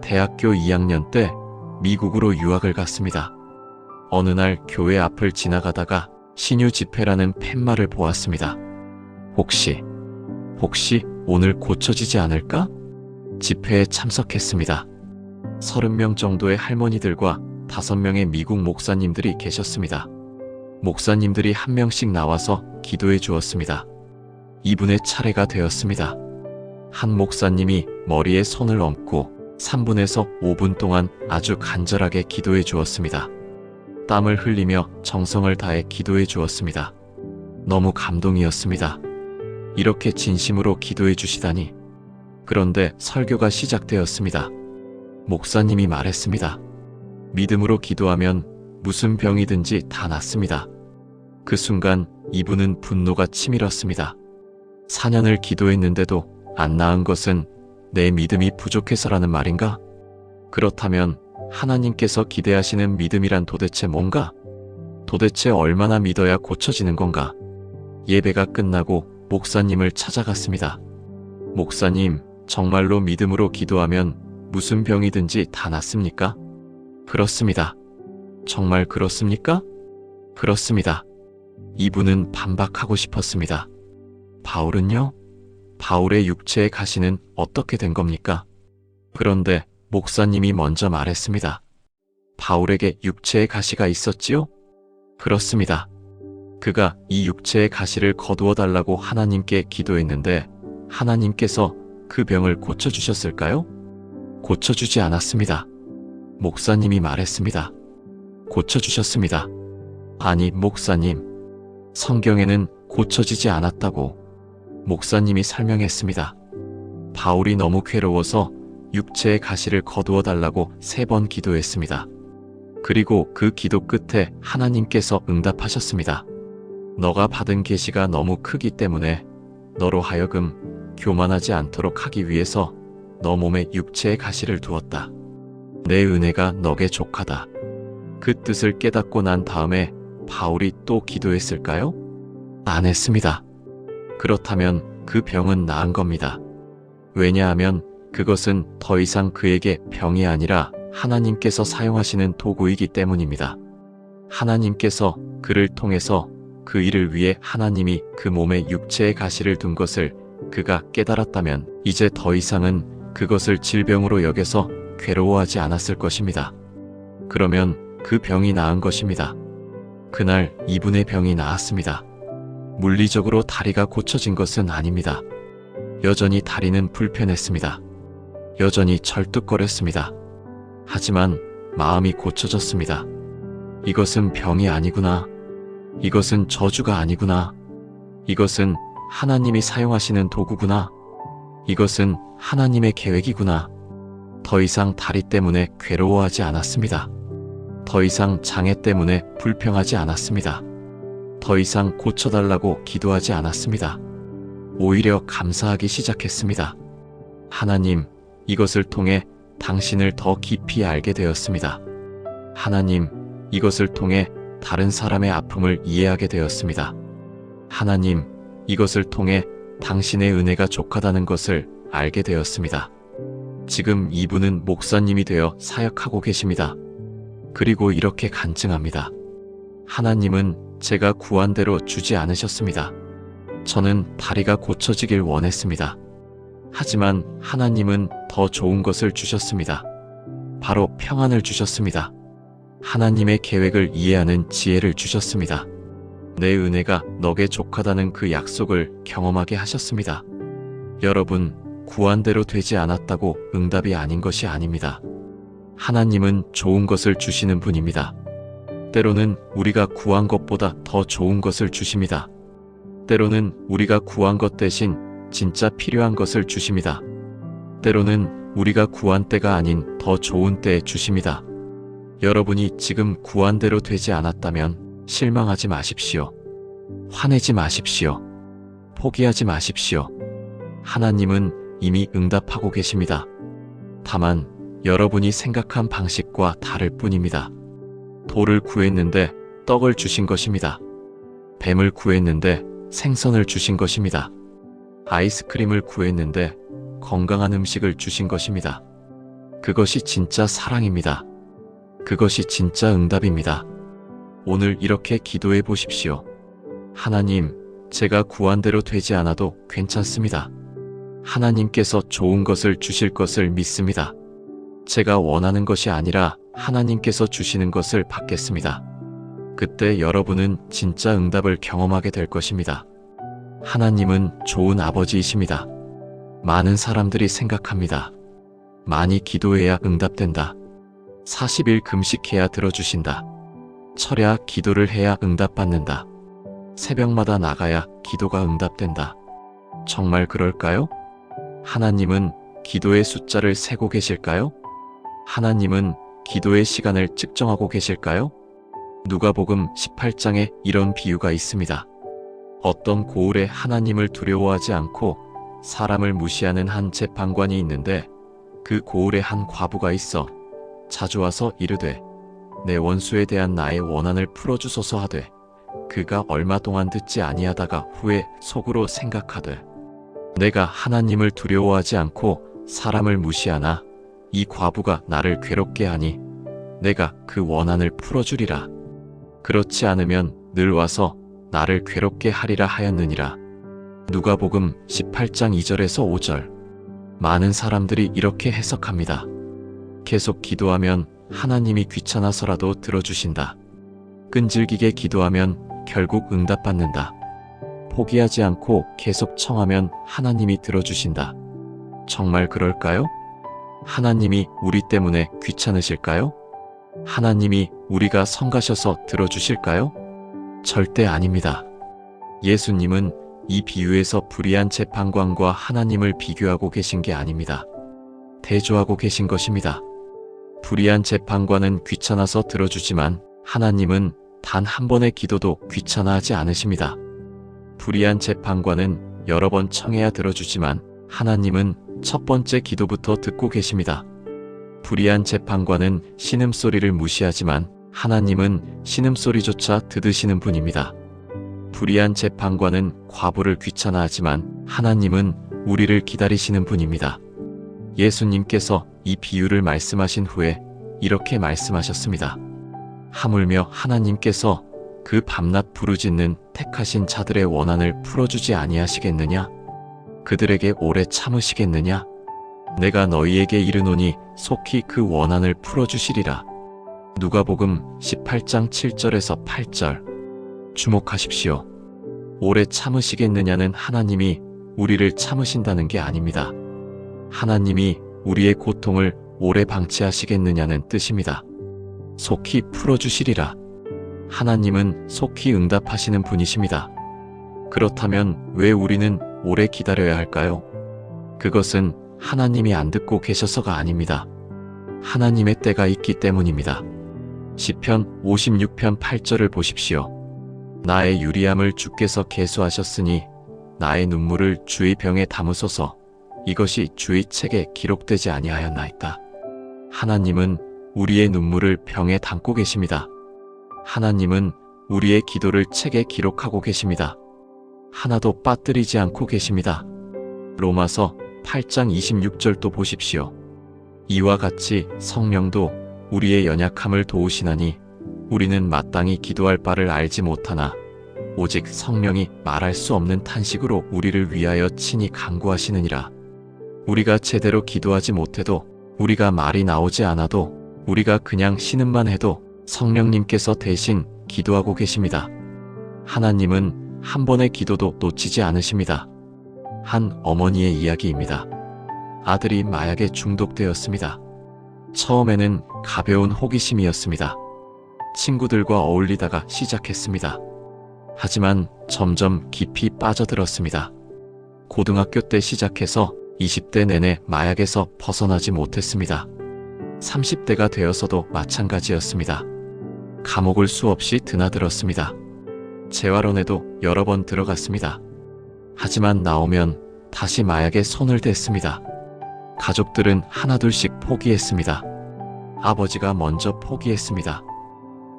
A: 대학교 2학년 때 미국으로 유학을 갔습니다. 어느 날 교회 앞을 지나가다가 신유 집회라는 팻말을 보았습니다. 혹시 오늘 고쳐지지 않을까? 집회에 참석했습니다. 30명 정도의 할머니들과 5명의 미국 목사님들이 계셨습니다. 목사님들이 한 명씩 나와서 기도해 주었습니다. 이분의 차례가 되었습니다. 한 목사님이 머리에 손을 얹고 3분에서 5분 동안 아주 간절하게 기도해 주었습니다. 땀을 흘리며 정성을 다해 기도해 주었습니다. 너무 감동이었습니다. 이렇게 진심으로 기도해 주시다니. 그런데 설교가 시작되었습니다. 목사님이 말했습니다. 믿음으로 기도하면 무슨 병이든지 다 낫습니다. 그 순간 이분은 분노가 치밀었습니다. 4년을 기도했는데도 안 나은 것은 내 믿음이 부족해서라는 말인가? 그렇다면 하나님께서 기대하시는 믿음이란 도대체 뭔가? 도대체 얼마나 믿어야 고쳐지는 건가? 예배가 끝나고 목사님을 찾아갔습니다. 목사님, 정말로 믿음으로 기도하면 무슨 병이든지 다 낫습니까? 그렇습니다. 정말 그렇습니까? 그렇습니다. 이분은 반박하고 싶었습니다. 바울은요? 바울의 육체의 가시는 어떻게 된 겁니까? 그런데 목사님이 먼저 말했습니다. 바울에게 육체의 가시가 있었지요? 그렇습니다. 그가 이 육체의 가시를 거두어 달라고 하나님께 기도했는데 하나님께서 그 병을 고쳐주셨을까요? 고쳐주지 않았습니다. 목사님이 말했습니다. 고쳐주셨습니다. 아니, 목사님. 성경에는 고쳐지지 않았다고 목사님이 설명했습니다. 바울이 너무 괴로워서 육체의 가시를 거두어 달라고 3번 기도했습니다. 그리고 그 기도 끝에 하나님께서 응답하셨습니다. 너가 받은 계시가 너무 크기 때문에 너로 하여금 교만하지 않도록 하기 위해서 너 몸에 육체의 가시를 두었다. 내 은혜가 너게 족하다. 그 뜻을 깨닫고 난 다음에 바울이 또 기도했을까요? 안 했습니다. 그렇다면 그 병은 나은 겁니다. 왜냐하면 그것은 더 이상 그에게 병이 아니라 하나님께서 사용하시는 도구이기 때문입니다. 하나님께서 그를 통해서 그 일을 위해 하나님이 그 몸에 육체의 가시를 둔 것을 그가 깨달았다면 이제 더 이상은 그것을 질병으로 여겨서 괴로워하지 않았을 것입니다. 그러면 그 병이 나은 것입니다. 그날 이분의 병이 나았습니다. 물리적으로 다리가 고쳐진 것은 아닙니다. 여전히 다리는 불편했습니다. 여전히 절뚝거렸습니다. 하지만 마음이 고쳐졌습니다. 이것은 병이 아니구나. 이것은 저주가 아니구나. 이것은 하나님이 사용하시는 도구구나. 이것은 하나님의 계획이구나. 더 이상 다리 때문에 괴로워하지 않았습니다. 더 이상 장애 때문에 불평하지 않았습니다. 더 이상 고쳐달라고 기도하지 않았습니다. 오히려 감사하기 시작했습니다. 하나님, 이것을 통해 당신을 더 깊이 알게 되었습니다. 하나님, 이것을 통해 다른 사람의 아픔을 이해하게 되었습니다. 하나님, 이것을 통해 당신의 은혜가 족하다는 것을 알게 되었습니다. 지금 이분은 목사님이 되어 사역하고 계십니다. 그리고 이렇게 간증합니다. 하나님은 제가 구한 대로 주지 않으셨습니다. 저는 다리가 고쳐지길 원했습니다. 하지만 하나님은 더 좋은 것을 주셨습니다. 바로 평안을 주셨습니다. 하나님의 계획을 이해하는 지혜를 주셨습니다. 내 은혜가 너게 족하다는 그 약속을 경험하게 하셨습니다. 여러분, 구한 대로 되지 않았다고 응답이 아닌 것이 아닙니다. 하나님은 좋은 것을 주시는 분입니다. 때로는 우리가 구한 것보다 더 좋은 것을 주십니다. 때로는 우리가 구한 것 대신 진짜 필요한 것을 주십니다. 때로는 우리가 구한 때가 아닌 더 좋은 때에 주십니다. 여러분이 지금 구한 대로 되지 않았다면 실망하지 마십시오. 화내지 마십시오. 포기하지 마십시오. 하나님은 이미 응답하고 계십니다. 다만 여러분이 생각한 방식과 다를 뿐입니다. 돌을 구했는데 떡을 주신 것입니다. 뱀을 구했는데 생선을 주신 것입니다. 아이스크림을 구했는데 건강한 음식을 주신 것입니다. 그것이 진짜 사랑입니다. 그것이 진짜 응답입니다. 오늘 이렇게 기도해 보십시오. 하나님, 제가 구한 대로 되지 않아도 괜찮습니다. 하나님께서 좋은 것을 주실 것을 믿습니다. 제가 원하는 것이 아니라 하나님께서 주시는 것을 받겠습니다. 그때 여러분은 진짜 응답을 경험하게 될 것입니다. 하나님은 좋은 아버지이십니다. 많은 사람들이 생각합니다. 많이 기도해야 응답된다. 40일 금식해야 들어주신다. 철야 기도를 해야 응답받는다. 새벽마다 나가야 기도가 응답된다. 정말 그럴까요? 하나님은 기도의 숫자를 세고 계실까요? 하나님은 기도의 시간을 측정하고 계실까요? 누가복음 18장에 이런 비유가 있습니다. 어떤 고을에 하나님을 두려워하지 않고 사람을 무시하는 한 재판관이 있는데 그 고을에 한 과부가 있어 자주 와서 이르되 내 원수에 대한 나의 원한을 풀어주소서 하되 그가 얼마 동안 듣지 아니하다가 후에 속으로 생각하되 내가 하나님을 두려워하지 않고 사람을 무시하나 이 과부가 나를 괴롭게 하니 내가 그 원한을 풀어주리라. 그렇지 않으면 늘 와서 나를 괴롭게 하리라 하였느니라. 누가복음 18장 2절에서 5절. 많은 사람들이 이렇게 해석합니다. 계속 기도하면 하나님이 귀찮아서라도 들어주신다. 끈질기게 기도하면 결국 응답받는다. 포기하지 않고 계속 청하면 하나님이 들어주신다. 정말 그럴까요? 하나님이 우리 때문에 귀찮으실까요? 하나님이 우리가 성가셔서 들어주실까요? 절대 아닙니다. 예수님은 이 비유에서 불의한 재판관과 하나님을 비교하고 계신 게 아닙니다. 대조하고 계신 것입니다. 불의한 재판관은 귀찮아서 들어주지만 하나님은 단 한 번의 기도도 귀찮아하지 않으십니다. 불의한 재판관은 여러 번 청해야 들어주지만 하나님은 첫 번째 기도부터 듣고 계십니다. 불의한 재판관은 신음소리를 무시하지만 하나님은 신음소리조차 들으시는 분입니다. 불의한 재판관은 과부를 귀찮아하지만 하나님은 우리를 기다리시는 분입니다. 예수님께서 이 비유를 말씀하신 후에 이렇게 말씀하셨습니다. 하물며 하나님께서 그 밤낮 부르짖는 택하신 자들의 원한을 풀어주지 아니하시겠느냐? 그들에게 오래 참으시겠느냐? 내가 너희에게 이르노니 속히 그 원한을 풀어주시리라. 누가복음 18장 7절에서 8절. 주목하십시오. 오래 참으시겠느냐는 하나님이 우리를 참으신다는 게 아닙니다. 하나님이 우리의 고통을 오래 방치하시겠느냐는 뜻입니다. 속히 풀어주시리라. 하나님은 속히 응답하시는 분이십니다. 그렇다면 왜 우리는 오래 기다려야 할까요? 그것은 하나님이 안 듣고 계셔서가 아닙니다. 하나님의 때가 있기 때문입니다. 시편 56편 8절을 보십시오. 나의 유리함을 주께서 계수하셨으니 나의 눈물을 주의 병에 담으소서. 이것이 주의 책에 기록되지 아니하였나이까. 하나님은 우리의 눈물을 병에 담고 계십니다. 하나님은 우리의 기도를 책에 기록하고 계십니다. 하나도 빠뜨리지 않고 계십니다. 로마서 8장 26절도 보십시오. 이와 같이 성령도 우리의 연약함을 도우시나니 우리는 마땅히 기도할 바를 알지 못하나 오직 성령이 말할 수 없는 탄식으로 우리를 위하여 친히 간구하시느니라. 우리가 제대로 기도하지 못해도, 우리가 말이 나오지 않아도, 우리가 그냥 신음만 해도 성령님께서 대신 기도하고 계십니다. 하나님은 한 번의 기도도 놓치지 않으십니다. 한 어머니의 이야기입니다. 아들이 마약에 중독되었습니다. 처음에는 가벼운 호기심이었습니다. 친구들과 어울리다가 시작했습니다. 하지만 점점 깊이 빠져들었습니다. 고등학교 때 시작해서 20대 내내 마약에서 벗어나지 못했습니다. 30대가 되어서도 마찬가지였습니다. 감옥을 수없이 드나들었습니다. 재활원에도 여러 번 들어갔습니다. 하지만 나오면 다시 마약에 손을 댔습니다. 가족들은 하나둘씩 포기했습니다. 아버지가 먼저 포기했습니다.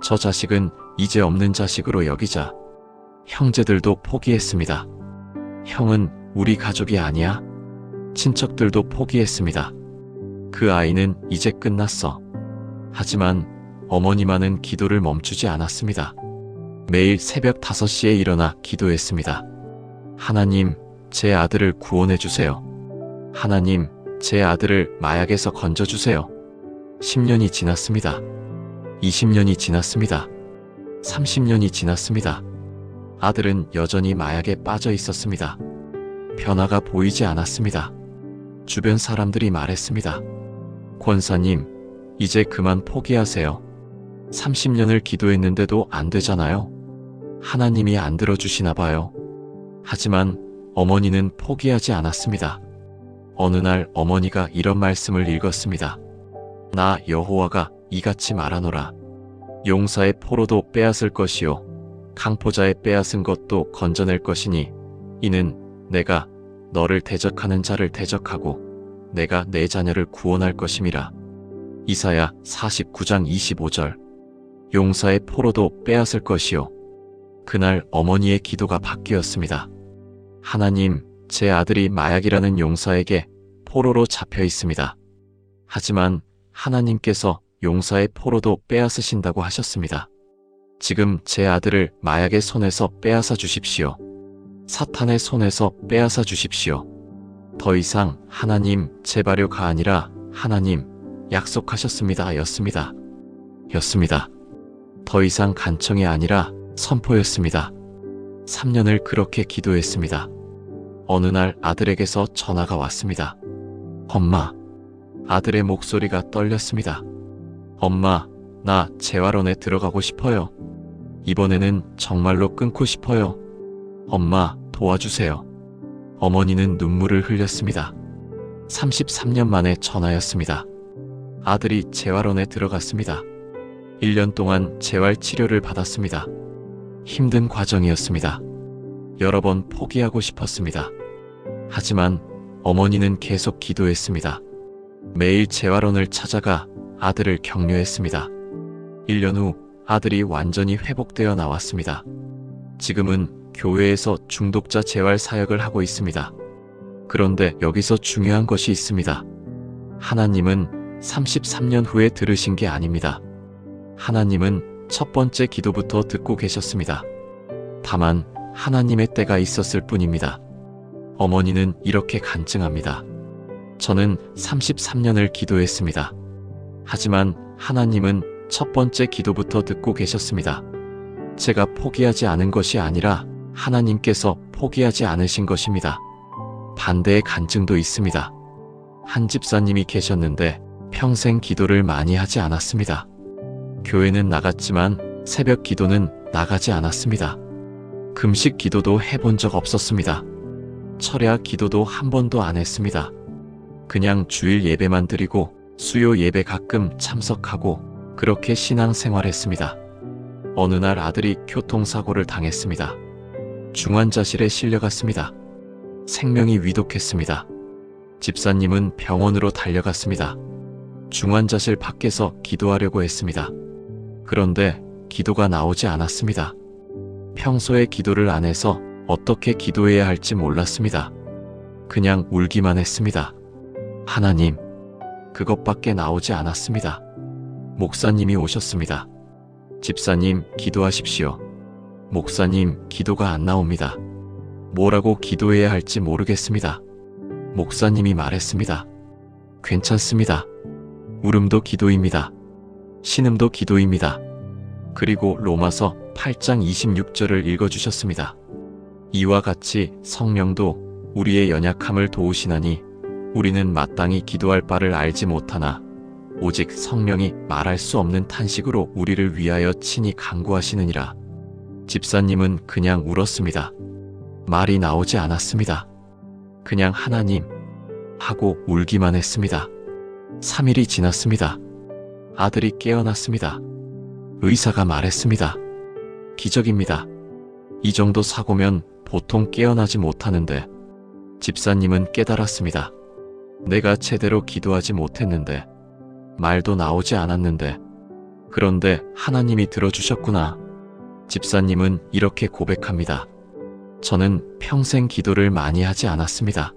A: 저 자식은 이제 없는 자식으로 여기자. 형제들도 포기했습니다. 형은 우리 가족이 아니야? 친척들도 포기했습니다. 그 아이는 이제 끝났어. 하지만 어머니만은 기도를 멈추지 않았습니다. 매일 새벽 5시에 일어나 기도했습니다. 하나님, 제 아들을 구원해 주세요. 하나님, 제 아들을 마약에서 건져주세요. 10년이 지났습니다. 20년이 지났습니다. 30년이 지났습니다. 아들은 여전히 마약에 빠져 있었습니다. 변화가 보이지 않았습니다. 주변 사람들이 말했습니다. 권사님, 이제 그만 포기하세요. 30년을 기도했는데도 안 되잖아요. 하나님이 안 들어주시나 봐요. 하지만 어머니는 포기하지 않았습니다. 어느 날 어머니가 이런 말씀을 읽었습니다. 나 여호와가 이같이 말하노라. 용사의 포로도 빼앗을 것이요 강포자의 빼앗은 것도 건져낼 것이니 이는 내가 너를 대적하는 자를 대적하고 내가 내 자녀를 구원할 것임이라. 이사야 49장 25절. 용사의 포로도 빼앗을 것이요. 그날 어머니의 기도가 바뀌었습니다. 하나님, 제 아들이 마약이라는 용사에게 포로로 잡혀 있습니다. 하지만 하나님께서 용사의 포로도 빼앗으신다고 하셨습니다. 지금 제 아들을 마약의 손에서 빼앗아 주십시오. 사탄의 손에서 빼앗아 주십시오. 더 이상 하나님 제발요가 아니라 하나님 약속하셨습니다 였습니다. 더 이상 간청이 아니라 선포였습니다. 3년을 그렇게 기도했습니다. 어느 날 아들에게서 전화가 왔습니다. 엄마. 아들의 목소리가 떨렸습니다. 엄마, 나 재활원에 들어가고 싶어요. 이번에는 정말로 끊고 싶어요. 엄마, 도와주세요. 어머니는 눈물을 흘렸습니다. 33년 만에 전화였습니다. 아들이 재활원에 들어갔습니다. 1년 동안 재활 치료를 받았습니다. 힘든 과정이었습니다. 여러 번 포기하고 싶었습니다. 하지만 어머니는 계속 기도했습니다. 매일 재활원을 찾아가 아들을 격려했습니다. 1년 후 아들이 완전히 회복되어 나왔습니다. 지금은 교회에서 중독자 재활 사역을 하고 있습니다. 그런데 여기서 중요한 것이 있습니다. 하나님은 33년 후에 들으신 게 아닙니다. 하나님은 첫 번째 기도부터 듣고 계셨습니다. 다만 하나님의 때가 있었을 뿐입니다. 어머니는 이렇게 간증합니다. 저는 33년을 기도했습니다. 하지만 하나님은 첫 번째 기도부터 듣고 계셨습니다. 제가 포기하지 않은 것이 아니라 하나님께서 포기하지 않으신 것입니다. 반대의 간증도 있습니다. 한 집사님이 계셨는데 평생 기도를 많이 하지 않았습니다. 교회는 나갔지만 새벽 기도는 나가지 않았습니다. 금식 기도도 해본 적 없었습니다. 철야 기도도 한 번도 안 했습니다. 그냥 주일 예배만 드리고 수요 예배 가끔 참석하고 그렇게 신앙생활했습니다. 어느 날 아들이 교통사고를 당했습니다. 중환자실에 실려갔습니다. 생명이 위독했습니다. 집사님은 병원으로 달려갔습니다. 중환자실 밖에서 기도하려고 했습니다. 그런데 기도가 나오지 않았습니다. 평소에 기도를 안 해서 어떻게 기도해야 할지 몰랐습니다. 그냥 울기만 했습니다. 하나님, 그것밖에 나오지 않았습니다. 목사님이 오셨습니다. 집사님, 기도하십시오. 목사님, 기도가 안 나옵니다. 뭐라고 기도해야 할지 모르겠습니다. 목사님이 말했습니다. 괜찮습니다. 울음도 기도입니다. 신음도 기도입니다. 그리고 로마서 8장 26절을 읽어주셨습니다. 이와 같이 성령도 우리의 연약함을 도우시나니 우리는 마땅히 기도할 바를 알지 못하나 오직 성령이 말할 수 없는 탄식으로 우리를 위하여 친히 간구하시느니라. 집사님은 그냥 울었습니다. 말이 나오지 않았습니다. 그냥 하나님 하고 울기만 했습니다. 3일이 지났습니다. 아들이 깨어났습니다. 의사가 말했습니다. 기적입니다. 이 정도 사고면 보통 깨어나지 못하는데 집사님은 깨달았습니다. 내가 제대로 기도하지 못했는데 말도 나오지 않았는데 그런데 하나님이 들어주셨구나. 집사님은 이렇게 고백합니다. 저는 평생 기도를 많이 하지 않았습니다.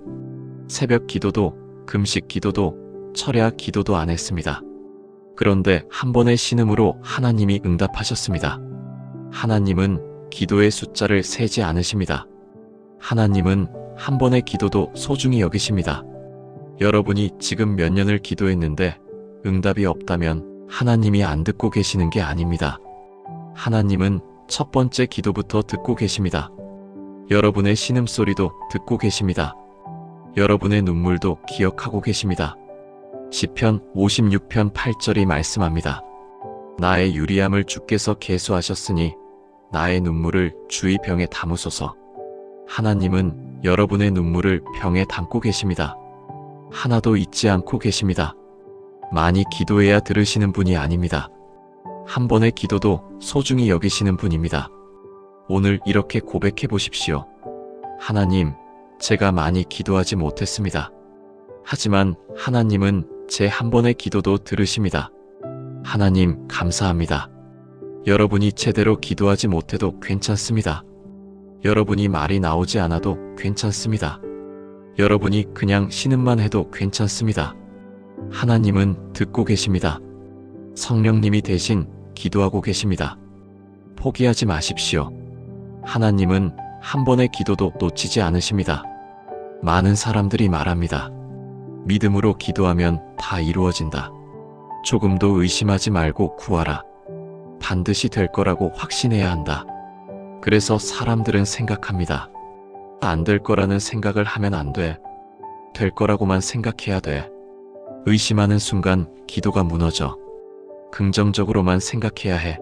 A: 새벽 기도도 금식 기도도 철야 기도도 안 했습니다. 그런데 한 번의 신음으로 하나님이 응답하셨습니다. 하나님은 기도의 숫자를 세지 않으십니다. 하나님은 한 번의 기도도 소중히 여기십니다. 여러분이 지금 몇 년을 기도했는데 응답이 없다면 하나님이 안 듣고 계시는 게 아닙니다. 하나님은 첫 번째 기도부터 듣고 계십니다. 여러분의 신음소리도 듣고 계십니다. 여러분의 눈물도 기억하고 계십니다. 시편 56편 8절이 말씀합니다. 나의 유리함을 주께서 계수하셨으니 나의 눈물을 주의 병에 담으소서. 하나님은 여러분의 눈물을 병에 담고 계십니다. 하나도 잊지 않고 계십니다. 많이 기도해야 들으시는 분이 아닙니다. 한 번의 기도도 소중히 여기시는 분입니다. 오늘 이렇게 고백해 보십시오. 하나님, 제가 많이 기도하지 못했습니다. 하지만 하나님은 제 한 번의 기도도 들으십니다. 하나님, 감사합니다. 여러분이 제대로 기도하지 못해도 괜찮습니다. 여러분이 말이 나오지 않아도 괜찮습니다. 여러분이 그냥 신음만 해도 괜찮습니다. 하나님은 듣고 계십니다. 성령님이 대신 기도하고 계십니다. 포기하지 마십시오. 하나님은 한 번의 기도도 놓치지 않으십니다. 많은 사람들이 말합니다. 믿음으로 기도하면 다 이루어진다. 조금도 의심하지 말고 구하라. 반드시 될 거라고 확신해야 한다. 그래서 사람들은 생각합니다. 안 될 거라는 생각을 하면 안 돼. 될 거라고만 생각해야 돼. 의심하는 순간 기도가 무너져. 긍정적으로만 생각해야 해.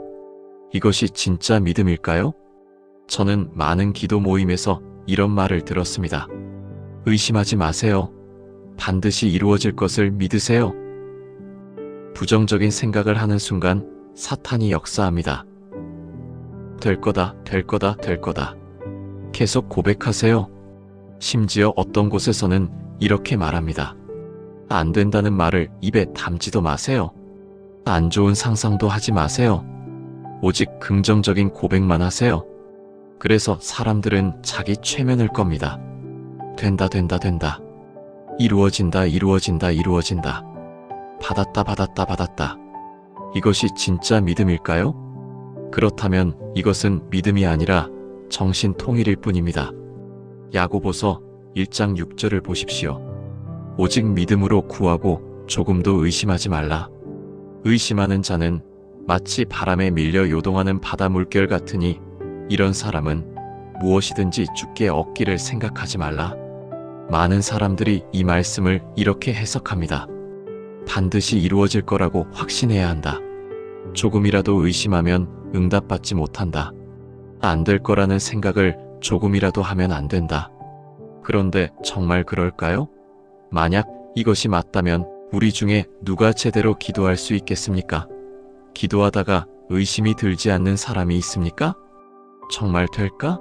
A: 이것이 진짜 믿음일까요? 저는 많은 기도 모임에서 이런 말을 들었습니다. 의심하지 마세요. 반드시 이루어질 것을 믿으세요. 부정적인 생각을 하는 순간 사탄이 역사합니다. 될 거다, 될 거다, 될 거다. 계속 고백하세요. 심지어 어떤 곳에서는 이렇게 말합니다. 안 된다는 말을 입에 담지도 마세요. 안 좋은 상상도 하지 마세요. 오직 긍정적인 고백만 하세요. 그래서 사람들은 자기 최면을 겁니다. 된다, 된다, 된다. 이루어진다, 이루어진다, 이루어진다. 받았다, 받았다, 받았다. 이것이 진짜 믿음일까요? 그렇다면 이것은 믿음이 아니라 정신통일일 뿐입니다. 야고보서 1장 6절을 보십시오. 오직 믿음으로 구하고 조금도 의심하지 말라. 의심하는 자는 마치 바람에 밀려 요동하는 바다 물결 같으니 이런 사람은 무엇이든지 주께 얻기를 생각하지 말라. 많은 사람들이 이 말씀을 이렇게 해석합니다. 반드시 이루어질 거라고 확신해야 한다. 조금이라도 의심하면 응답받지 못한다. 안 될 거라는 생각을 조금이라도 하면 안 된다. 그런데 정말 그럴까요? 만약 이것이 맞다면 우리 중에 누가 제대로 기도할 수 있겠습니까? 기도하다가 의심이 들지 않는 사람이 있습니까? 정말 될까?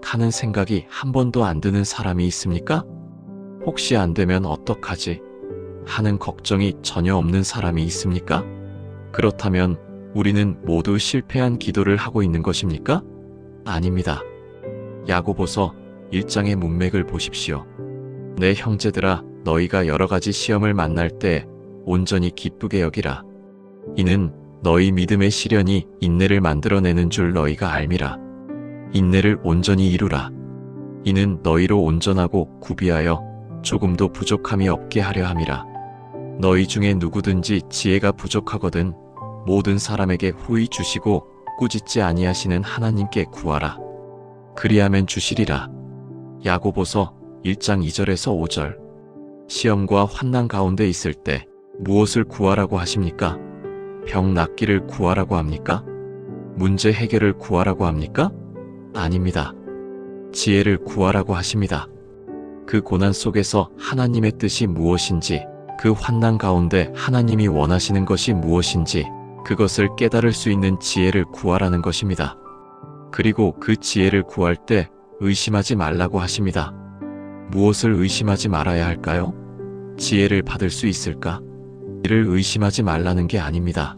A: 하는 생각이 한 번도 안 드는 사람이 있습니까? 혹시 안 되면 어떡하지? 하는 걱정이 전혀 없는 사람이 있습니까? 그렇다면 우리는 모두 실패한 기도를 하고 있는 것입니까? 아닙니다. 야고보서 1장의 문맥을 보십시오. 내 형제들아, 너희가 여러 가지 시험을 만날 때 온전히 기쁘게 여기라. 이는 너희 믿음의 시련이 인내를 만들어내는 줄 너희가 알미라. 인내를 온전히 이루라. 이는 너희로 온전하고 구비하여 조금도 부족함이 없게 하려 함이라. 너희 중에 누구든지 지혜가 부족하거든 모든 사람에게 후히 주시고 꾸짖지 아니하시는 하나님께 구하라. 그리하면 주시리라. 야고보서 1장 2절에서 5절. 시험과 환난 가운데 있을 때 무엇을 구하라고 하십니까? 병 낫기를 구하라고 합니까? 문제 해결을 구하라고 합니까? 아닙니다. 지혜를 구하라고 하십니다. 그 고난 속에서 하나님의 뜻이 무엇인지, 그 환난 가운데 하나님이 원하시는 것이 무엇인지 그것을 깨달을 수 있는 지혜를 구하라는 것입니다. 그리고 그 지혜를 구할 때 의심하지 말라고 하십니다. 무엇을 의심하지 말아야 할까요? 지혜를 받을 수 있을까? 이를 의심하지 말라는 게 아닙니다.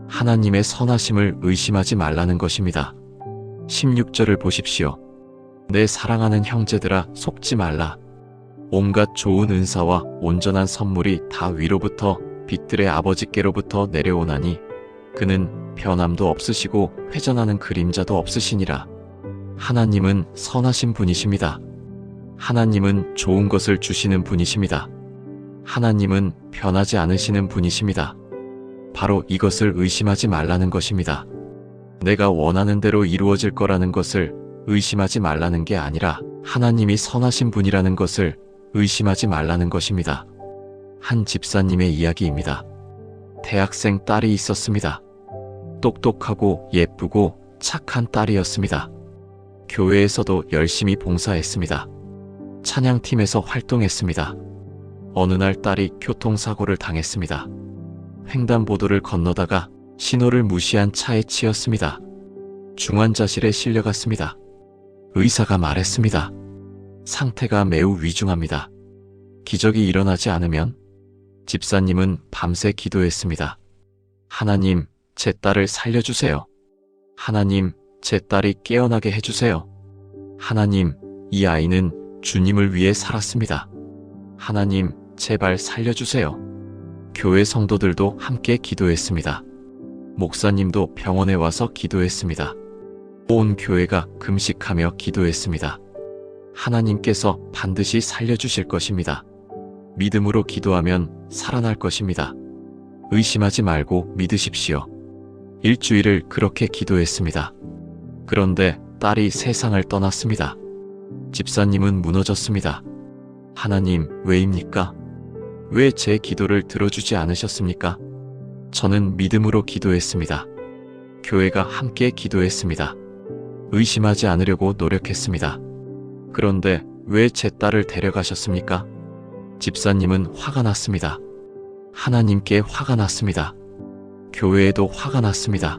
A: 하나님의 선하심을 의심하지 말라는 것입니다. 16절을 보십시오. 내 사랑하는 형제들아, 속지 말라. 온갖 좋은 은사와 온전한 선물이 다 위로부터 빛들의 아버지께로부터 내려오나니 그는 변함도 없으시고 회전하는 그림자도 없으시니라. 하나님은 선하신 분이십니다. 하나님은 좋은 것을 주시는 분이십니다. 하나님은 변하지 않으시는 분이십니다. 바로 이것을 의심하지 말라는 것입니다. 내가 원하는 대로 이루어질 거라는 것을 의심하지 말라는 게 아니라 하나님이 선하신 분이라는 것을 의심하지 말라는 것입니다. 한 집사님의 이야기입니다. 대학생 딸이 있었습니다. 똑똑하고 예쁘고 착한 딸이었습니다. 교회에서도 열심히 봉사했습니다. 찬양팀에서 활동했습니다. 어느 날 딸이 교통사고를 당했습니다. 횡단보도를 건너다가 신호를 무시한 차에 치였습니다. 중환자실에 실려갔습니다. 의사가 말했습니다. 상태가 매우 위중합니다. 기적이 일어나지 않으면? 집사님은 밤새 기도했습니다. 하나님, 제 딸을 살려주세요. 하나님, 제 딸이 깨어나게 해주세요. 하나님, 이 아이는 주님을 위해 살았습니다. 하나님, 제발 살려주세요. 교회 성도들도 함께 기도했습니다. 목사님도 병원에 와서 기도했습니다. 온 교회가 금식하며 기도했습니다. 하나님께서 반드시 살려주실 것입니다. 믿음으로 기도하면 살아날 것입니다. 의심하지 말고 믿으십시오. 일주일을 그렇게 기도했습니다. 그런데 딸이 세상을 떠났습니다. 집사님은 무너졌습니다. 하나님, 왜입니까? 왜 제 기도를 들어주지 않으셨습니까? 저는 믿음으로 기도했습니다. 교회가 함께 기도했습니다. 의심하지 않으려고 노력했습니다. 그런데 왜 제 딸을 데려가셨습니까? 집사님은 화가 났습니다. 하나님께 화가 났습니다. 교회에도 화가 났습니다.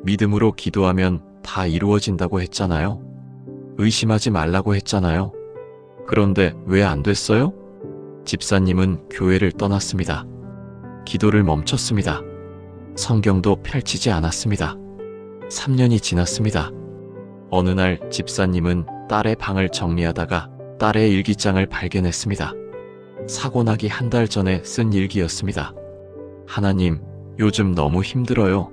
A: 믿음으로 기도하면 다 이루어진다고 했잖아요. 의심하지 말라고 했잖아요. 그런데 왜 안 됐어요? 집사님은 교회를 떠났습니다. 기도를 멈췄습니다. 성경도 펼치지 않았습니다. 3년이 지났습니다. 어느 날 집사님은 딸의 방을 정리하다가 딸의 일기장을 발견했습니다. 사고 나기 한 달 전에 쓴 일기였습니다. 하나님, 요즘 너무 힘들어요.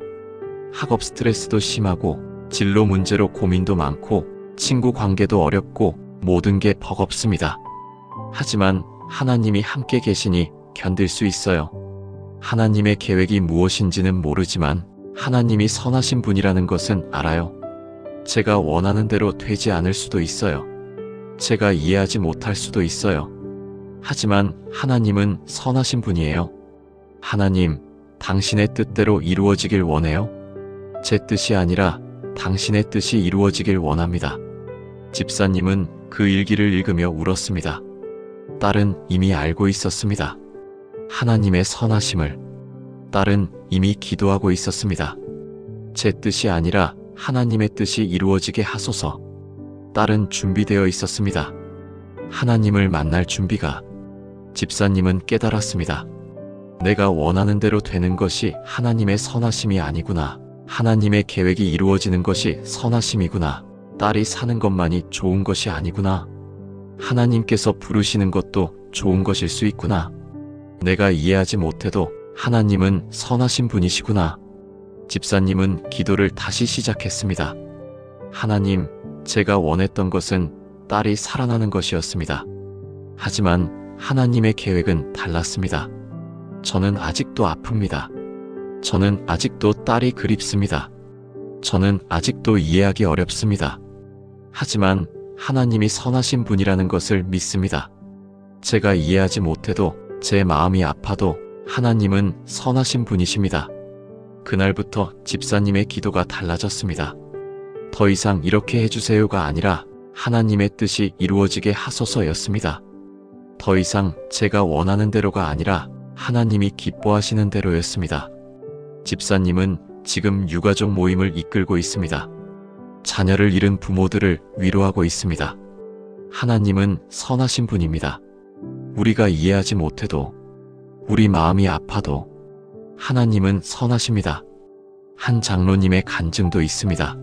A: 학업 스트레스도 심하고 진로 문제로 고민도 많고 친구 관계도 어렵고 모든 게 버겁습니다. 하지만 하나님이 함께 계시니 견딜 수 있어요. 하나님의 계획이 무엇인지는 모르지만 하나님이 선하신 분이라는 것은 알아요. 제가 원하는 대로 되지 않을 수도 있어요. 제가 이해하지 못할 수도 있어요. 하지만 하나님은 선하신 분이에요. 하나님, 당신의 뜻대로 이루어지길 원해요. 제 뜻이 아니라 당신의 뜻이 이루어지길 원합니다. 집사님은 그 일기를 읽으며 울었습니다. 딸은 이미 알고 있었습니다. 하나님의 선하심을. 딸은 이미 기도하고 있었습니다. 제 뜻이 아니라 하나님의 뜻이 이루어지게 하소서. 딸은 준비되어 있었습니다. 하나님을 만날 준비가. 집사님은 깨달았습니다. 내가 원하는 대로 되는 것이 하나님의 선하심이 아니구나. 하나님의 계획이 이루어지는 것이 선하심이구나. 딸이 사는 것만이 좋은 것이 아니구나. 하나님께서 부르시는 것도 좋은 것일 수 있구나. 내가 이해하지 못해도 하나님은 선하신 분이시구나. 집사님은 기도를 다시 시작했습니다. 하나님, 제가 원했던 것은 딸이 살아나는 것이었습니다. 하지만 하나님의 계획은 달랐습니다. 저는 아직도 아픕니다. 저는 아직도 딸이 그립습니다. 저는 아직도 이해하기 어렵습니다. 하지만 하나님이 선하신 분이라는 것을 믿습니다. 제가 이해하지 못해도 제 마음이 아파도 하나님은 선하신 분이십니다. 그날부터 집사님의 기도가 달라졌습니다. 더 이상 이렇게 해주세요가 아니라 하나님의 뜻이 이루어지게 하소서였습니다. 더 이상 제가 원하는 대로가 아니라 하나님이 기뻐하시는 대로였습니다. 집사님은 지금 유가족 모임을 이끌고 있습니다. 자녀를 잃은 부모들을 위로하고 있습니다. 하나님은 선하신 분입니다. 우리가 이해하지 못해도, 우리 마음이 아파도 하나님은 선하십니다. 한 장로님의 간증도 있습니다.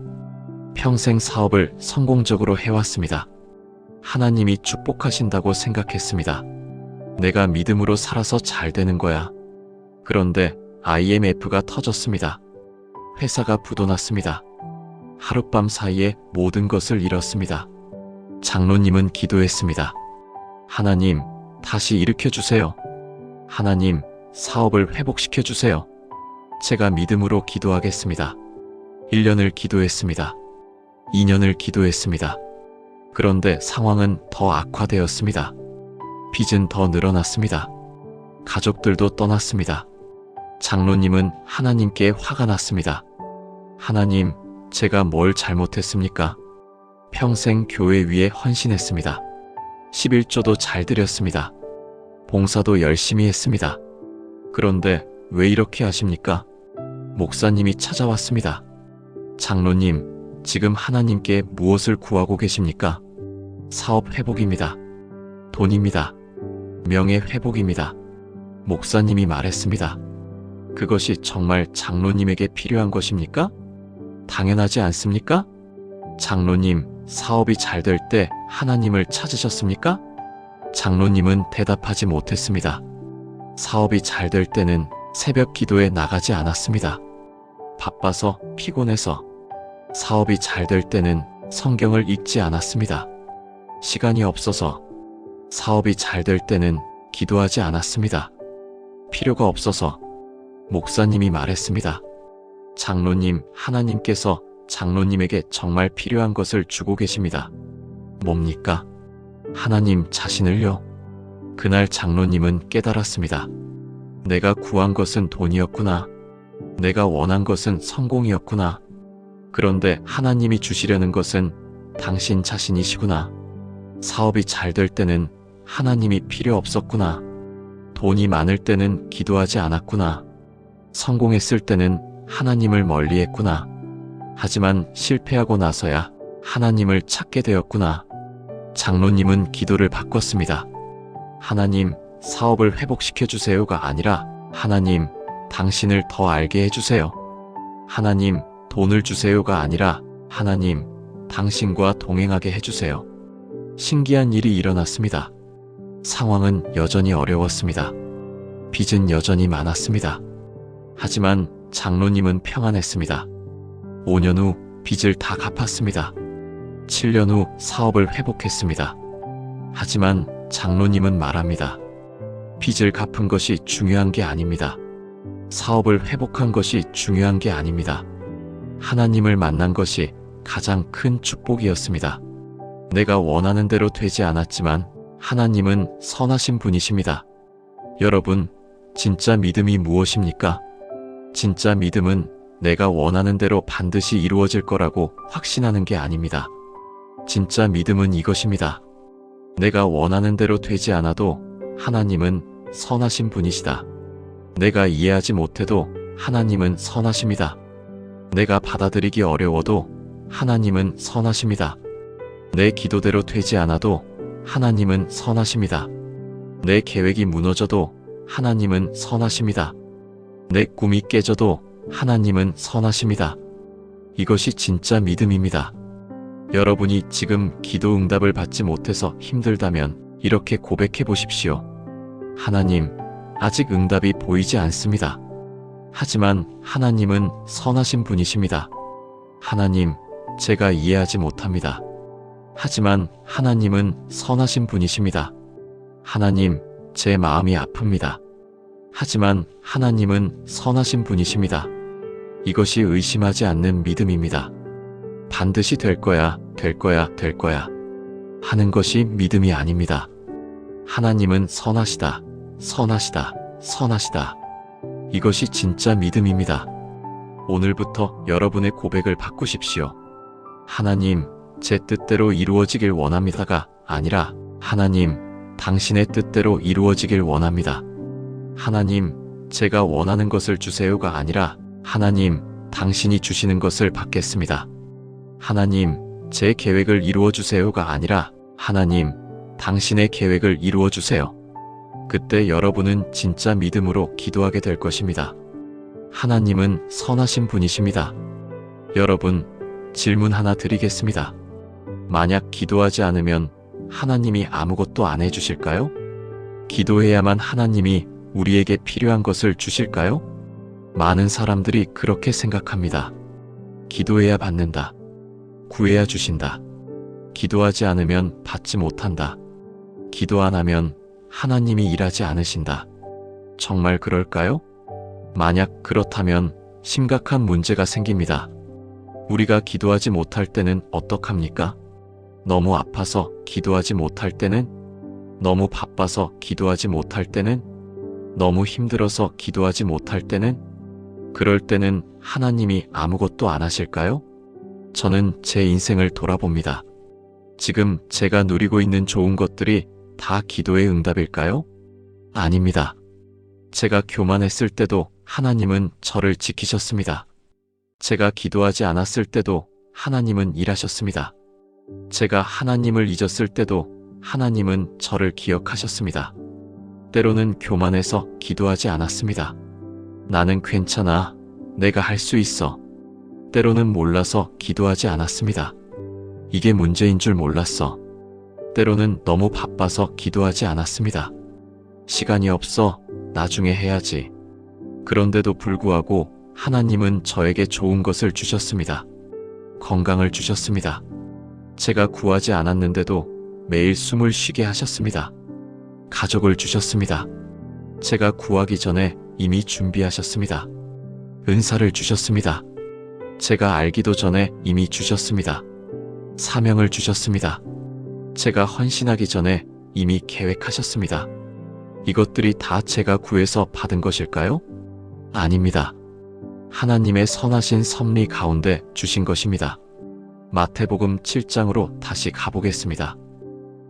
A: 평생 사업을 성공적으로 해왔습니다. 하나님이 축복하신다고 생각했습니다. 내가 믿음으로 살아서 잘 되는 거야. 그런데 IMF가 터졌습니다. 회사가 부도났습니다. 하룻밤 사이에 모든 것을 잃었습니다. 장로님은 기도했습니다. 하나님, 다시 일으켜주세요. 하나님, 사업을 회복시켜주세요. 제가 믿음으로 기도하겠습니다. 1년을 기도했습니다. 2년을 기도했습니다. 그런데 상황은 더 악화되었습니다. 빚은 더 늘어났습니다. 가족들도 떠났습니다. 장로님은 하나님께 화가 났습니다. 하나님, 제가 뭘 잘못했습니까? 평생 교회 위에 헌신했습니다. 11조도 잘 드렸습니다. 봉사도 열심히 했습니다. 그런데 왜 이렇게 하십니까? 목사님이 찾아왔습니다. 장로님, 지금 하나님께 무엇을 구하고 계십니까? 사업 회복입니다. 돈입니다. 명예 회복입니다. 목사님이 말했습니다. 그것이 정말 장로님에게 필요한 것입니까? 당연하지 않습니까? 장로님, 사업이 잘 될 때 하나님을 찾으셨습니까? 장로님은 대답하지 못했습니다. 사업이 잘 될 때는 새벽 기도에 나가지 않았습니다. 바빠서, 피곤해서. 사업이 잘 될 때는 성경을 읽지 않았습니다. 시간이 없어서. 사업이 잘 될 때는 기도하지 않았습니다. 필요가 없어서. 목사님이 말했습니다. 장로님, 하나님께서 장로님에게 정말 필요한 것을 주고 계십니다. 뭡니까? 하나님 자신을요? 그날 장로님은 깨달았습니다. 내가 구한 것은 돈이었구나. 내가 원한 것은 성공이었구나. 그런데 하나님이 주시려는 것은 당신 자신이시구나. 사업이 잘 될 때는 하나님이 필요 없었구나. 돈이 많을 때는 기도하지 않았구나. 성공했을 때는 하나님을 멀리했구나. 하지만 실패하고 나서야 하나님을 찾게 되었구나. 장로님은 기도를 바꿨습니다. 하나님, 사업을 회복시켜 주세요가 아니라 하나님, 당신을 더 알게 해주세요. 하나님, 돈을 주세요가 아니라 하나님, 당신과 동행하게 해주세요. 신기한 일이 일어났습니다. 상황은 여전히 어려웠습니다. 빚은 여전히 많았습니다. 하지만 장로님은 평안했습니다. 5년 후 빚을 다 갚았습니다. 7년 후 사업을 회복했습니다. 하지만 장로님은 말합니다. 빚을 갚은 것이 중요한 게 아닙니다. 사업을 회복한 것이 중요한 게 아닙니다. 하나님을 만난 것이 가장 큰 축복이었습니다. 내가 원하는 대로 되지 않았지만 하나님은 선하신 분이십니다. 여러분, 진짜 믿음이 무엇입니까? 진짜 믿음은 내가 원하는 대로 반드시 이루어질 거라고 확신하는 게 아닙니다. 진짜 믿음은 이것입니다. 내가 원하는 대로 되지 않아도 하나님은 선하신 분이시다. 내가 이해하지 못해도 하나님은 선하십니다. 내가 받아들이기 어려워도 하나님은 선하십니다. 내 기도대로 되지 않아도 하나님은 선하십니다. 내 계획이 무너져도 하나님은 선하십니다. 내 꿈이 깨져도 하나님은 선하십니다. 이것이 진짜 믿음입니다. 여러분이 지금 기도 응답을 받지 못해서 힘들다면 이렇게 고백해 보십시오. 하나님, 아직 응답이 보이지 않습니다. 하지만 하나님은 선하신 분이십니다. 하나님, 제가 이해하지 못합니다. 하지만 하나님은 선하신 분이십니다. 하나님, 제 마음이 아픕니다. 하지만 하나님은 선하신 분이십니다. 이것이 의심하지 않는 믿음입니다. 반드시 될 거야, 될 거야, 될 거야 하는 것이 믿음이 아닙니다. 하나님은 선하시다, 선하시다, 선하시다. 이것이 진짜 믿음입니다. 오늘부터 여러분의 고백을 바꾸십시오. 하나님, 제 뜻대로 이루어지길 원합니다가 아니라 하나님, 당신의 뜻대로 이루어지길 원합니다. 하나님, 제가 원하는 것을 주세요가 아니라 하나님, 당신이 주시는 것을 받겠습니다. 하나님, 제 계획을 이루어 주세요가 아니라 하나님, 당신의 계획을 이루어 주세요. 그때 여러분은 진짜 믿음으로 기도하게 될 것입니다. 하나님은 선하신 분이십니다. 여러분, 질문 하나 드리겠습니다. 만약 기도하지 않으면 하나님이 아무것도 안 해주실까요? 기도해야만 하나님이 우리에게 필요한 것을 주실까요? 많은 사람들이 그렇게 생각합니다. 기도해야 받는다. 구해야 주신다. 기도하지 않으면 받지 못한다. 기도 안 하면 하나님이 일하지 않으신다. 정말 그럴까요? 만약 그렇다면 심각한 문제가 생깁니다. 우리가 기도하지 못할 때는 어떡합니까? 너무 아파서 기도하지 못할 때는? 너무 바빠서 기도하지 못할 때는? 너무 힘들어서 기도하지 못할 때는? 그럴 때는 하나님이 아무것도 안 하실까요? 저는 제 인생을 돌아봅니다. 지금 제가 누리고 있는 좋은 것들이 다 기도의 응답일까요? 아닙니다. 제가 교만했을 때도 하나님은 저를 지키셨습니다. 제가 기도하지 않았을 때도 하나님은 일하셨습니다. 제가 하나님을 잊었을 때도 하나님은 저를 기억하셨습니다. 때로는 교만해서 기도하지 않았습니다. 나는 괜찮아. 내가 할 수 있어. 때로는 몰라서 기도하지 않았습니다. 이게 문제인 줄 몰랐어. 때로는 너무 바빠서 기도하지 않았습니다. 시간이 없어. 나중에 해야지. 그런데도 불구하고 하나님은 저에게 좋은 것을 주셨습니다. 건강을 주셨습니다. 제가 구하지 않았는데도 매일 숨을 쉬게 하셨습니다. 가족을 주셨습니다. 제가 구하기 전에 이미 준비하셨습니다. 은사를 주셨습니다. 제가 알기도 전에 이미 주셨습니다. 사명을 주셨습니다. 제가 헌신하기 전에 이미 계획하셨습니다. 이것들이 다 제가 구해서 받은 것일까요? 아닙니다. 하나님의 선하신 섭리 가운데 주신 것입니다. 마태복음 7장으로 다시 가보겠습니다.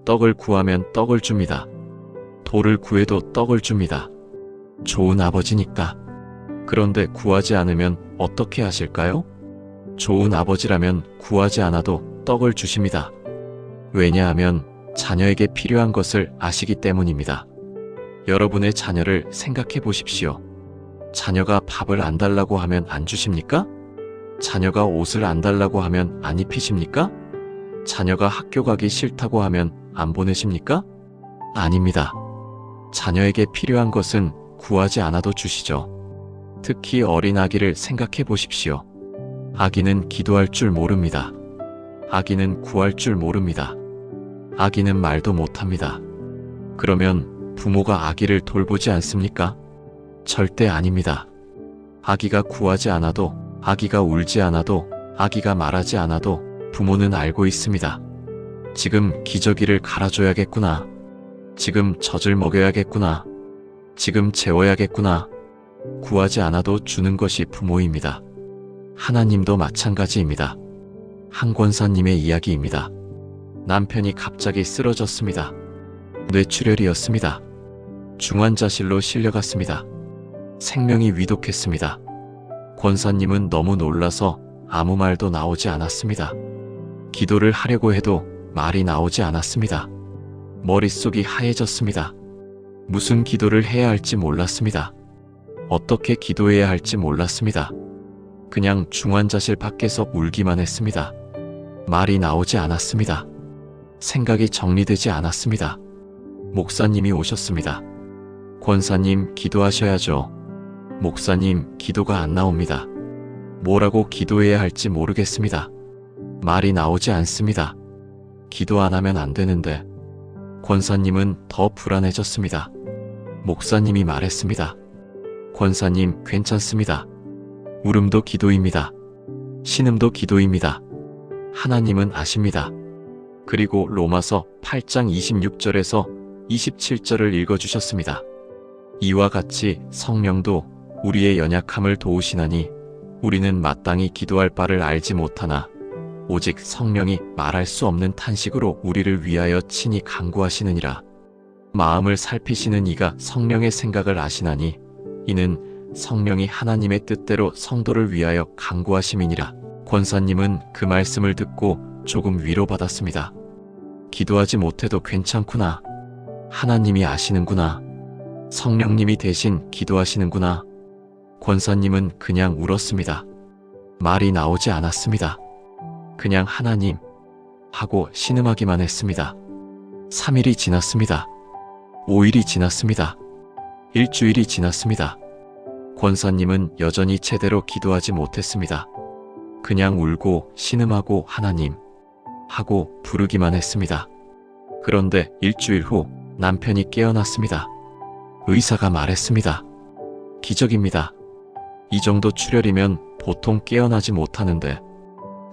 A: 떡을 구하면 떡을 줍니다. 돌을 구해도 떡을 줍니다. 좋은 아버지니까. 그런데 구하지 않으면 어떻게 하실까요? 좋은 아버지라면 구하지 않아도 떡을 주십니다. 왜냐하면 자녀에게 필요한 것을 아시기 때문입니다. 여러분의 자녀를 생각해 보십시오. 자녀가 밥을 안 달라고 하면 안 주십니까? 자녀가 옷을 안 달라고 하면 안 입히십니까? 자녀가 학교 가기 싫다고 하면 안 보내십니까? 아닙니다. 자녀에게 필요한 것은 구하지 않아도 주시죠. 특히 어린 아기를 생각해 보십시오. 아기는 기도할 줄 모릅니다. 아기는 구할 줄 모릅니다. 아기는 말도 못합니다. 그러면 부모가 아기를 돌보지 않습니까? 절대 아닙니다. 아기가 구하지 않아도, 아기가 울지 않아도, 아기가 말하지 않아도 부모는 알고 있습니다. 지금 기저귀를 갈아줘야겠구나. 지금 젖을 먹여야겠구나. 지금 재워야겠구나. 구하지 않아도 주는 것이 부모입니다. 하나님도 마찬가지입니다. 한 권사님의 이야기입니다. 남편이 갑자기 쓰러졌습니다. 뇌출혈이었습니다. 중환자실로 실려갔습니다. 생명이 위독했습니다. 권사님은 너무 놀라서 아무 말도 나오지 않았습니다. 기도를 하려고 해도 말이 나오지 않았습니다. 머릿속이 하얘졌습니다. 무슨 기도를 해야 할지 몰랐습니다. 어떻게 기도해야 할지 몰랐습니다. 그냥 중환자실 밖에서 울기만 했습니다. 말이 나오지 않았습니다. 생각이 정리되지 않았습니다. 목사님이 오셨습니다. 권사님, 기도하셔야죠. 목사님, 기도가 안 나옵니다. 뭐라고 기도해야 할지 모르겠습니다. 말이 나오지 않습니다. 기도 안 하면 안 되는데. 권사님은 더 불안해졌습니다. 목사님이 말했습니다. 권사님, 괜찮습니다. 울음도 기도입니다. 신음도 기도입니다. 하나님은 아십니다. 그리고 로마서 8장 26절에서 27절을 읽어주셨습니다. 이와 같이 성령도 우리의 연약함을 도우시나니 우리는 마땅히 기도할 바를 알지 못하나 오직 성령이 말할 수 없는 탄식으로 우리를 위하여 친히 간구하시느니라. 마음을 살피시는 이가 성령의 생각을 아시나니 이는 성령이 하나님의 뜻대로 성도를 위하여 간구하심이니라. 권사님은 그 말씀을 듣고 조금 위로받았습니다. 기도하지 못해도 괜찮구나. 하나님이 아시는구나. 성령님이 대신 기도하시는구나. 권사님은 그냥 울었습니다. 말이 나오지 않았습니다. 그냥 하나님 하고 신음하기만 했습니다. 3일이 지났습니다. 5일이 지났습니다. 일주일이 지났습니다. 권사님은 여전히 제대로 기도하지 못했습니다. 그냥 울고 신음하고 하나님 하고 부르기만 했습니다. 그런데 일주일 후 남편이 깨어났습니다. 의사가 말했습니다. 기적입니다. 이 정도 출혈이면 보통 깨어나지 못하는데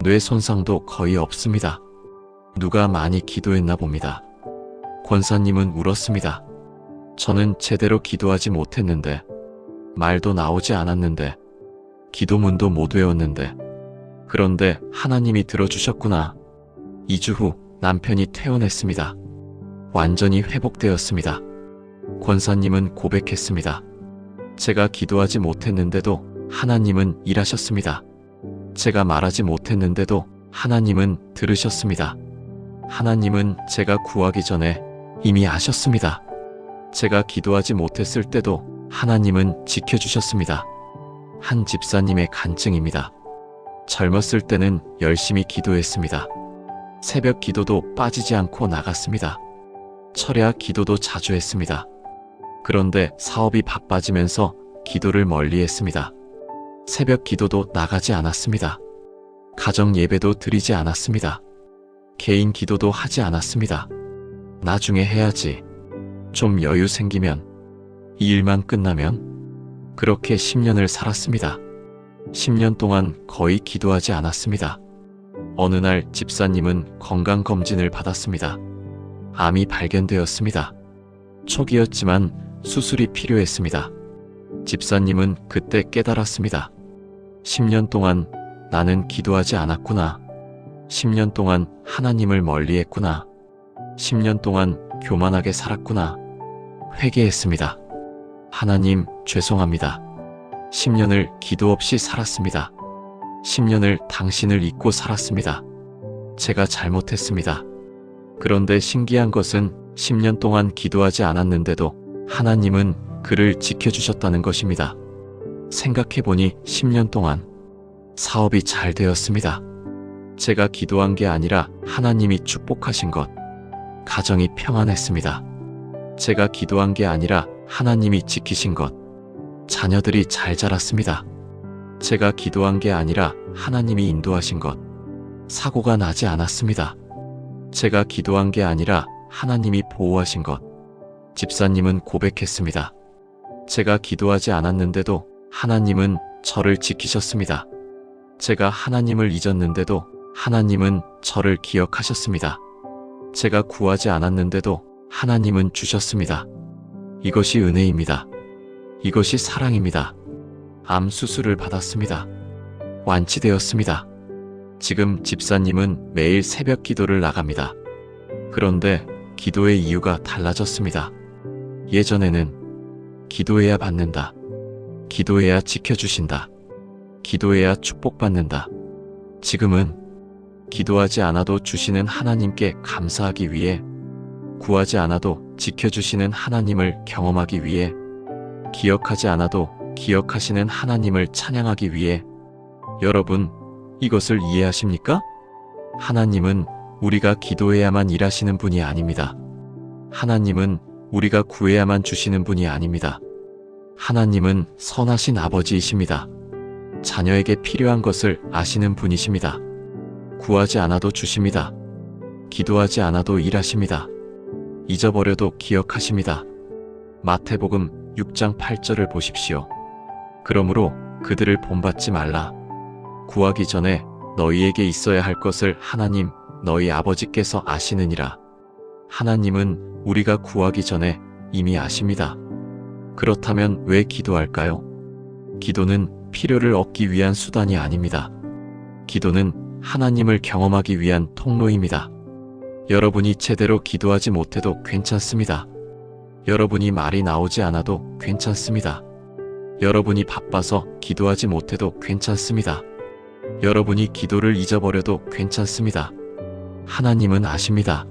A: 뇌 손상도 거의 없습니다. 누가 많이 기도했나 봅니다. 권사님은 울었습니다. 저는 제대로 기도하지 못했는데, 말도 나오지 않았는데, 기도문도 못 외웠는데, 그런데 하나님이 들어주셨구나. 2주 후 남편이 퇴원했습니다. 완전히 회복되었습니다. 권사님은 고백했습니다. 제가 기도하지 못했는데도 하나님은 일하셨습니다. 제가 말하지 못했는데도 하나님은 들으셨습니다. 하나님은 제가 구하기 전에 이미 아셨습니다. 제가 기도하지 못했을 때도 하나님은 지켜주셨습니다. 한 집사님의 간증입니다. 젊었을 때는 열심히 기도했습니다. 새벽 기도도 빠지지 않고 나갔습니다. 철야 기도도 자주 했습니다. 그런데 사업이 바빠지면서 기도를 멀리 했습니다. 새벽 기도도 나가지 않았습니다. 가정 예배도 드리지 않았습니다. 개인 기도도 하지 않았습니다. 나중에 해야지. 좀 여유 생기면, 이 일만 끝나면. 그렇게 10년을 살았습니다. 10년 동안 거의 기도하지 않았습니다. 어느 날 집사님은 건강검진을 받았습니다. 암이 발견되었습니다. 초기였지만 수술이 필요했습니다. 집사님은 그때 깨달았습니다. 10년 동안 나는 기도하지 않았구나. 10년 동안 하나님을 멀리했구나. 10년 동안 교만하게 살았구나. 회개했습니다. 하나님, 죄송합니다. 10년을 기도 없이 살았습니다. 10년을 당신을 잊고 살았습니다. 제가 잘못했습니다. 그런데 신기한 것은 10년 동안 기도하지 않았는데도 하나님은 그를 지켜주셨다는 것입니다. 생각해보니 10년 동안 사업이 잘 되었습니다. 제가 기도한 게 아니라 하나님이 축복하신 것. 가정이 평안했습니다. 제가 기도한 게 아니라 하나님이 지키신 것. 자녀들이 잘 자랐습니다. 제가 기도한 게 아니라 하나님이 인도하신 것. 사고가 나지 않았습니다. 제가 기도한 게 아니라 하나님이 보호하신 것. 집사님은 고백했습니다. 제가 기도하지 않았는데도 하나님은 저를 지키셨습니다. 제가 하나님을 잊었는데도 하나님은 저를 기억하셨습니다. 제가 구하지 않았는데도 하나님은 주셨습니다. 이것이 은혜입니다. 이것이 사랑입니다. 암 수술을 받았습니다. 완치되었습니다. 지금 집사님은 매일 새벽 기도를 나갑니다. 그런데 기도의 이유가 달라졌습니다. 예전에는 기도해야 받는다. 기도해야 지켜주신다. 기도해야 축복받는다. 지금은 기도하지 않아도 주시는 하나님께 감사하기 위해, 구하지 않아도 지켜주시는 하나님을 경험하기 위해, 기억하지 않아도 기억하시는 하나님을 찬양하기 위해. 여러분, 이것을 이해하십니까? 하나님은 우리가 기도해야만 일하시는 분이 아닙니다. 하나님은 우리가 구해야만 주시는 분이 아닙니다. 하나님은 선하신 아버지이십니다. 자녀에게 필요한 것을 아시는 분이십니다. 구하지 않아도 주십니다. 기도하지 않아도 일하십니다. 잊어버려도 기억하십니다. 마태복음 6장 8절을 보십시오. 그러므로 그들을 본받지 말라. 구하기 전에 너희에게 있어야 할 것을 하나님 너희 아버지께서 아시느니라. 하나님은 우리가 구하기 전에 이미 아십니다. 그렇다면 왜 기도할까요? 기도는 필요를 얻기 위한 수단이 아닙니다. 기도는 하나님을 경험하기 위한 통로입니다. 여러분이 제대로 기도하지 못해도 괜찮습니다. 여러분이 말이 나오지 않아도 괜찮습니다. 여러분이 바빠서 기도하지 못해도 괜찮습니다. 여러분이 기도를 잊어버려도 괜찮습니다. 하나님은 아십니다.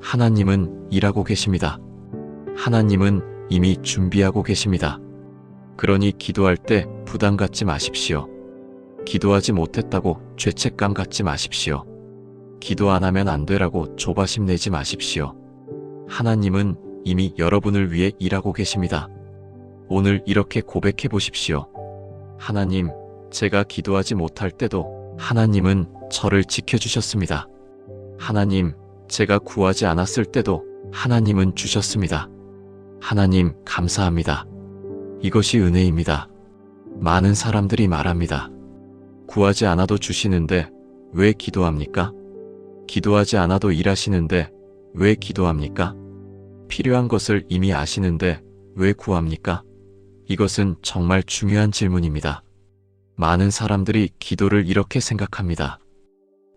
A: 하나님은 일하고 계십니다. 하나님은 이미 준비하고 계십니다. 그러니 기도할 때 부담 갖지 마십시오. 기도하지 못했다고 죄책감 갖지 마십시오. 기도 안 하면 안 되라고 조바심 내지 마십시오. 하나님은 이미 여러분을 위해 일하고 계십니다. 오늘 이렇게 고백해 보십시오. 하나님, 제가 기도하지 못할 때도 하나님은 저를 지켜주셨습니다. 하나님, 제가 구하지 않았을 때도 하나님은 주셨습니다. 하나님, 감사합니다. 이것이 은혜입니다. 많은 사람들이 말합니다. 구하지 않아도 주시는데 왜 기도합니까? 기도하지 않아도 일하시는데 왜 기도합니까? 필요한 것을 이미 아시는데 왜 구합니까? 이것은 정말 중요한 질문입니다. 많은 사람들이 기도를 이렇게 생각합니다.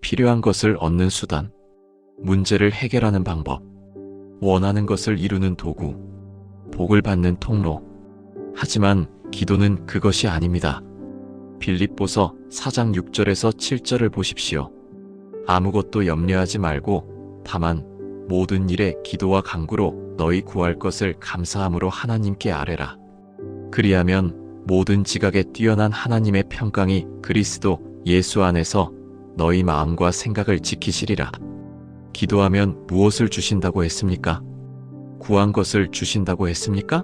A: 필요한 것을 얻는 수단, 문제를 해결하는 방법, 원하는 것을 이루는 도구, 복을 받는 통로. 하지만 기도는 그것이 아닙니다. 빌립보서 4장 6절에서 7절을 보십시오. 아무것도 염려하지 말고 다만 모든 일에 기도와 간구로 너희 구할 것을 감사함으로 하나님께 아뢰라. 그리하면 모든 지각에 뛰어난 하나님의 평강이 그리스도 예수 안에서 너희 마음과 생각을 지키시리라. 기도하면 무엇을 주신다고 했습니까? 구한 것을 주신다고 했습니까?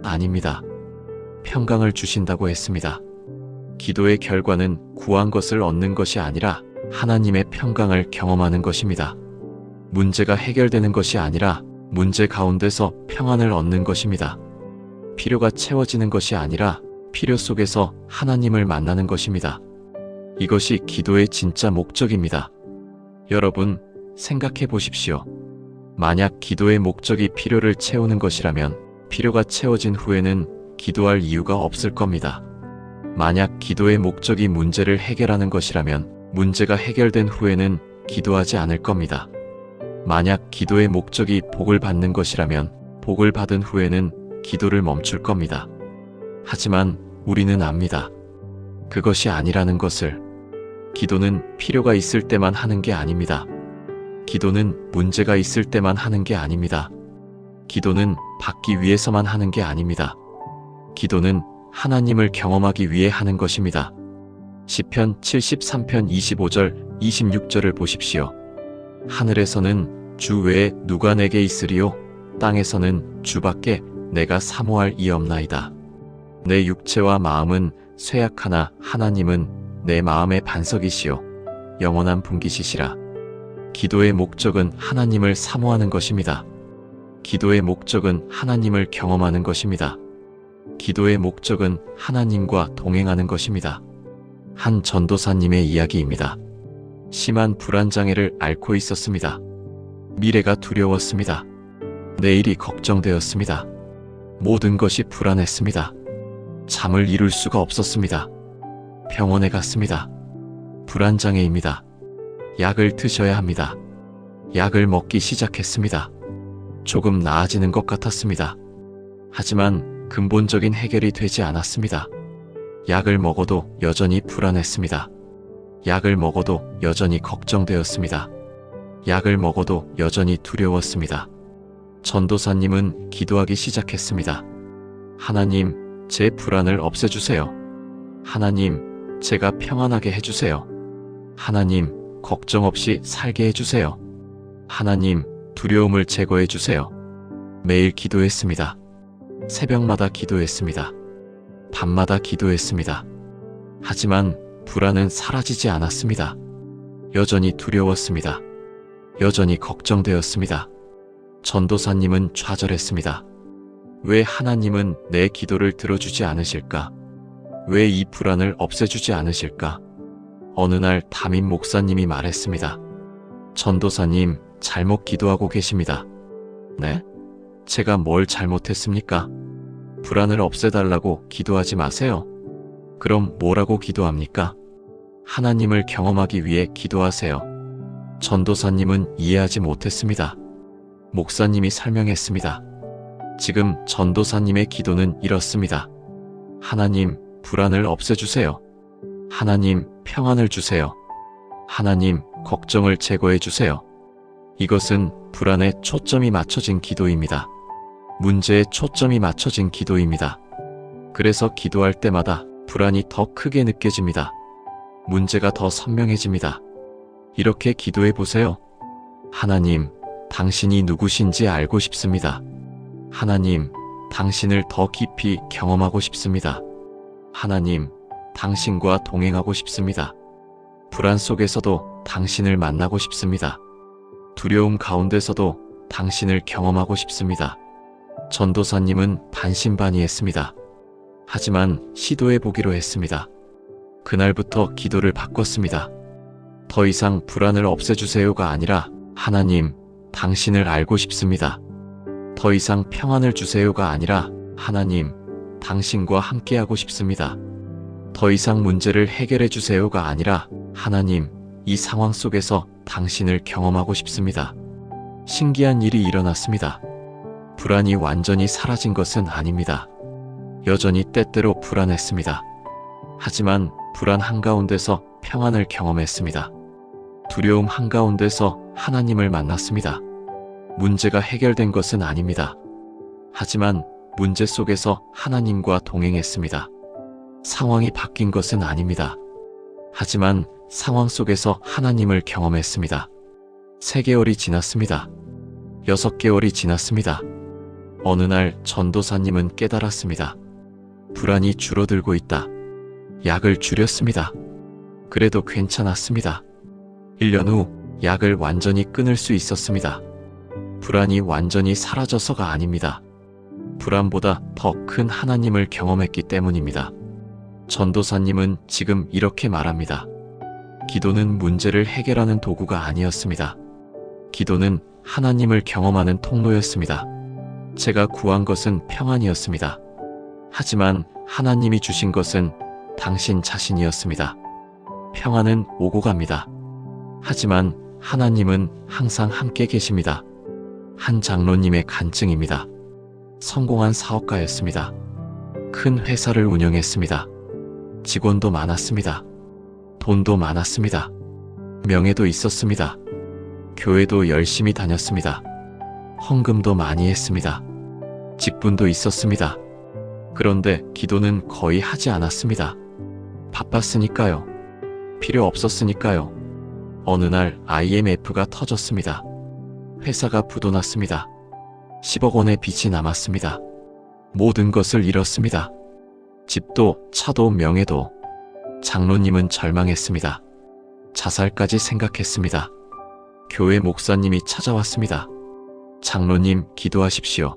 A: 아닙니다. 평강을 주신다고 했습니다. 기도의 결과는 구한 것을 얻는 것이 아니라 하나님의 평강을 경험하는 것입니다. 문제가 해결되는 것이 아니라 문제 가운데서 평안을 얻는 것입니다. 필요가 채워지는 것이 아니라 필요 속에서 하나님을 만나는 것입니다. 이것이 기도의 진짜 목적입니다. 여러분, 생각해 보십시오. 만약 기도의 목적이 필요를 채우는 것이라면 필요가 채워진 후에는 기도할 이유가 없을 겁니다. 만약 기도의 목적이 문제를 해결하는 것이라면 문제가 해결된 후에는 기도하지 않을 겁니다. 만약 기도의 목적이 복을 받는 것이라면 복을 받은 후에는 기도를 멈출 겁니다. 하지만 우리는 압니다. 그것이 아니라는 것을. 기도는 필요가 있을 때만 하는 게 아닙니다. 기도는 문제가 있을 때만 하는 게 아닙니다. 기도는 받기 위해서만 하는 게 아닙니다. 기도는 하나님을 경험하기 위해 하는 것입니다. 시편 73편 25절, 26절을 보십시오. 하늘에서는 주 외에 누가 내게 있으리요? 땅에서는 주밖에 내가 사모할 이 없나이다. 내 육체와 마음은 쇠약하나 하나님은 내 마음의 반석이시요 영원한 분깃이시라. 기도의 목적은 하나님을 사모하는 것입니다. 기도의 목적은 하나님을 경험하는 것입니다. 기도의 목적은 하나님과 동행하는 것입니다. 한 전도사님의 이야기입니다. 심한 불안장애를 앓고 있었습니다. 미래가 두려웠습니다. 내일이 걱정되었습니다. 모든 것이 불안했습니다. 잠을 이룰 수가 없었습니다. 병원에 갔습니다. 불안장애입니다. 약을 드셔야 합니다. 약을 먹기 시작했습니다. 조금 나아지는 것 같았습니다. 하지만 근본적인 해결이 되지 않았습니다. 약을 먹어도 여전히 불안했습니다. 약을 먹어도 여전히 걱정되었습니다. 약을 먹어도 여전히 두려웠습니다. 전도사님은 기도하기 시작했습니다. 하나님, 제 불안을 없애주세요. 하나님, 제가 평안하게 해주세요. 하나님, 걱정 없이 살게 해주세요. 하나님, 두려움을 제거해주세요. 매일 기도했습니다. 새벽마다 기도했습니다. 밤마다 기도했습니다. 하지만 불안은 사라지지 않았습니다. 여전히 두려웠습니다. 여전히 걱정되었습니다. 전도사님은 좌절했습니다. 왜 하나님은 내 기도를 들어주지 않으실까? 왜 이 불안을 없애주지 않으실까? 어느 날 담임 목사님이 말했습니다. 전도사님, 잘못 기도하고 계십니다. 네? 제가 뭘 잘못했습니까? 불안을 없애달라고 기도하지 마세요. 그럼 뭐라고 기도합니까? 하나님을 경험하기 위해 기도하세요. 전도사님은 이해하지 못했습니다. 목사님이 설명했습니다. 지금 전도사님의 기도는 이렇습니다. 하나님, 불안을 없애주세요. 하나님, 평안을 주세요. 하나님, 걱정을 제거해 주세요. 이것은 불안에 초점이 맞춰진 기도입니다. 문제에 초점이 맞춰진 기도입니다. 그래서 기도할 때마다 불안이 더 크게 느껴집니다. 문제가 더 선명해집니다. 이렇게 기도해 보세요. 하나님, 당신이 누구신지 알고 싶습니다. 하나님, 당신을 더 깊이 경험하고 싶습니다. 하나님, 당신과 동행하고 싶습니다. 불안 속에서도 당신을 만나고 싶습니다. 두려움 가운데서도 당신을 경험하고 싶습니다. 전도사님은 반신반의했습니다. 하지만 시도해 보기로 했습니다. 그날부터 기도를 바꿨습니다. 더 이상 불안을 없애주세요가 아니라 하나님, 당신을 알고 싶습니다. 더 이상 평안을 주세요가 아니라 하나님, 당신과 함께하고 싶습니다. 더 이상 문제를 해결해 주세요가 아니라 하나님, 이 상황 속에서 당신을 경험하고 싶습니다. 신기한 일이 일어났습니다. 불안이 완전히 사라진 것은 아닙니다. 여전히 때때로 불안했습니다. 하지만 불안 한가운데서 평안을 경험했습니다. 두려움 한가운데서 하나님을 만났습니다. 문제가 해결된 것은 아닙니다. 하지만 문제 속에서 하나님과 동행했습니다. 상황이 바뀐 것은 아닙니다. 하지만 상황 속에서 하나님을 경험했습니다. 3개월이 지났습니다. 6개월이 지났습니다. 어느 날 전도사님은 깨달았습니다. 불안이 줄어들고 있다. 약을 줄였습니다. 그래도 괜찮았습니다. 1년 후 약을 완전히 끊을 수 있었습니다. 불안이 완전히 사라져서가 아닙니다. 불안보다 더 큰 하나님을 경험했기 때문입니다. 전도사님은 지금 이렇게 말합니다. 기도는 문제를 해결하는 도구가 아니었습니다. 기도는 하나님을 경험하는 통로였습니다. 제가 구한 것은 평안이었습니다. 하지만 하나님이 주신 것은 당신 자신이었습니다. 평안은 오고 갑니다. 하지만 하나님은 항상 함께 계십니다. 한 장로님의 간증입니다. 성공한 사업가였습니다. 큰 회사를 운영했습니다. 직원도 많았습니다. 돈도 많았습니다. 명예도 있었습니다. 교회도 열심히 다녔습니다. 헌금도 많이 했습니다. 직분도 있었습니다. 그런데 기도는 거의 하지 않았습니다. 바빴으니까요. 필요 없었으니까요. 어느 날 IMF가 터졌습니다. 회사가 부도났습니다. 10억 원의 빚이 남았습니다. 모든 것을 잃었습니다. 집도, 차도, 명예도. 장로님은 절망했습니다. 자살까지 생각했습니다. 교회 목사님이 찾아왔습니다. 장로님, 기도하십시오.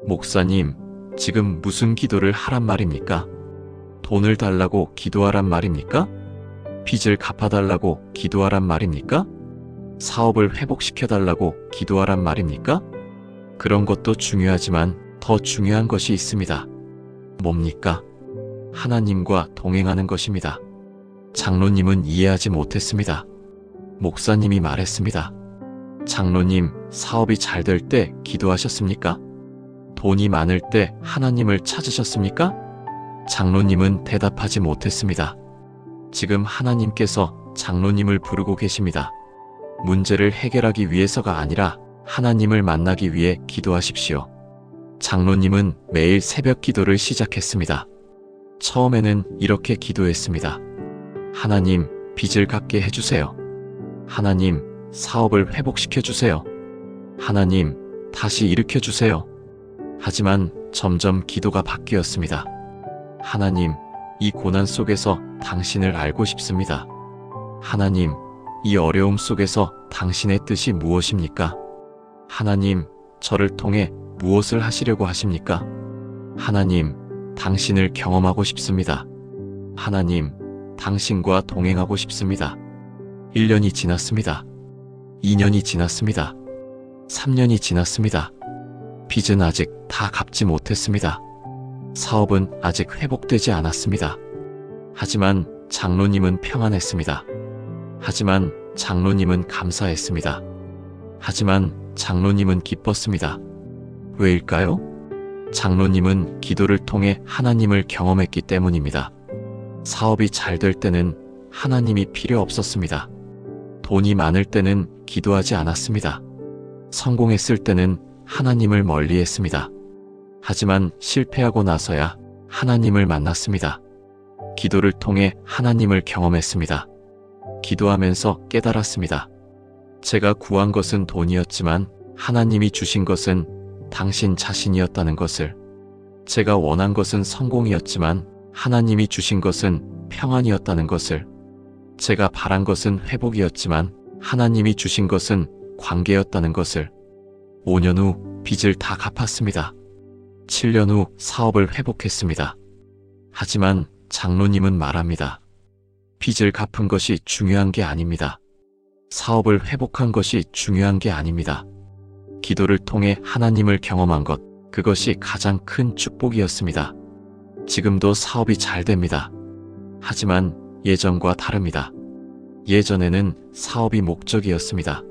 A: 목사님, 지금 무슨 기도를 하란 말입니까? 돈을 달라고 기도하란 말입니까? 빚을 갚아달라고 기도하란 말입니까? 사업을 회복시켜달라고 기도하란 말입니까? 그런 것도 중요하지만 더 중요한 것이 있습니다. 뭡니까? 하나님과 동행하는 것입니다. 장로님은 이해하지 못했습니다. 목사님이 말했습니다. 장로님, 사업이 잘 될 때 기도하셨습니까? 돈이 많을 때 하나님을 찾으셨습니까? 장로님은 대답하지 못했습니다. 지금 하나님께서 장로님을 부르고 계십니다. 문제를 해결하기 위해서가 아니라 하나님을 만나기 위해 기도하십시오. 장로님은 매일 새벽 기도를 시작했습니다. 처음에는 이렇게 기도했습니다. 하나님, 빚을 갚게 해주세요. 하나님, 사업을 회복시켜 주세요. 하나님, 다시 일으켜 주세요. 하지만 점점 기도가 바뀌었습니다. 하나님, 이 고난 속에서 당신을 알고 싶습니다. 하나님, 이 어려움 속에서 당신의 뜻이 무엇입니까? 하나님, 저를 통해 무엇을 하시려고 하십니까? 하나님, 당신을 경험하고 싶습니다. 하나님, 당신과 동행하고 싶습니다. 1년이 지났습니다. 2년이 지났습니다. 3년이 지났습니다. 빚은 아직 다 갚지 못했습니다. 사업은 아직 회복되지 않았습니다. 하지만 장로님은 평안했습니다. 하지만 장로님은 감사했습니다. 하지만 장로님은 기뻤습니다. 왜일까요? 장로님은 기도를 통해 하나님을 경험했기 때문입니다. 사업이 잘 될 때는 하나님이 필요 없었습니다. 돈이 많을 때는 기도하지 않았습니다. 성공했을 때는 하나님을 멀리했습니다. 하지만 실패하고 나서야 하나님을 만났습니다. 기도를 통해 하나님을 경험했습니다. 기도하면서 깨달았습니다. 제가 구한 것은 돈이었지만 하나님이 주신 것은 당신 자신이었다는 것을. 제가 원한 것은 성공이었지만 하나님이 주신 것은 평안이었다는 것을. 제가 바란 것은 회복이었지만 하나님이 주신 것은 관계였다는 것을. 5년 후 빚을 다 갚았습니다. 7년 후 사업을 회복했습니다. 하지만 장로님은 말합니다. 빚을 갚은 것이 중요한 게 아닙니다. 사업을 회복한 것이 중요한 게 아닙니다. 기도를 통해 하나님을 경험한 것, 그것이 가장 큰 축복이었습니다. 지금도 사업이 잘 됩니다. 하지만 예전과 다릅니다. 예전에는 사업이 목적이었습니다.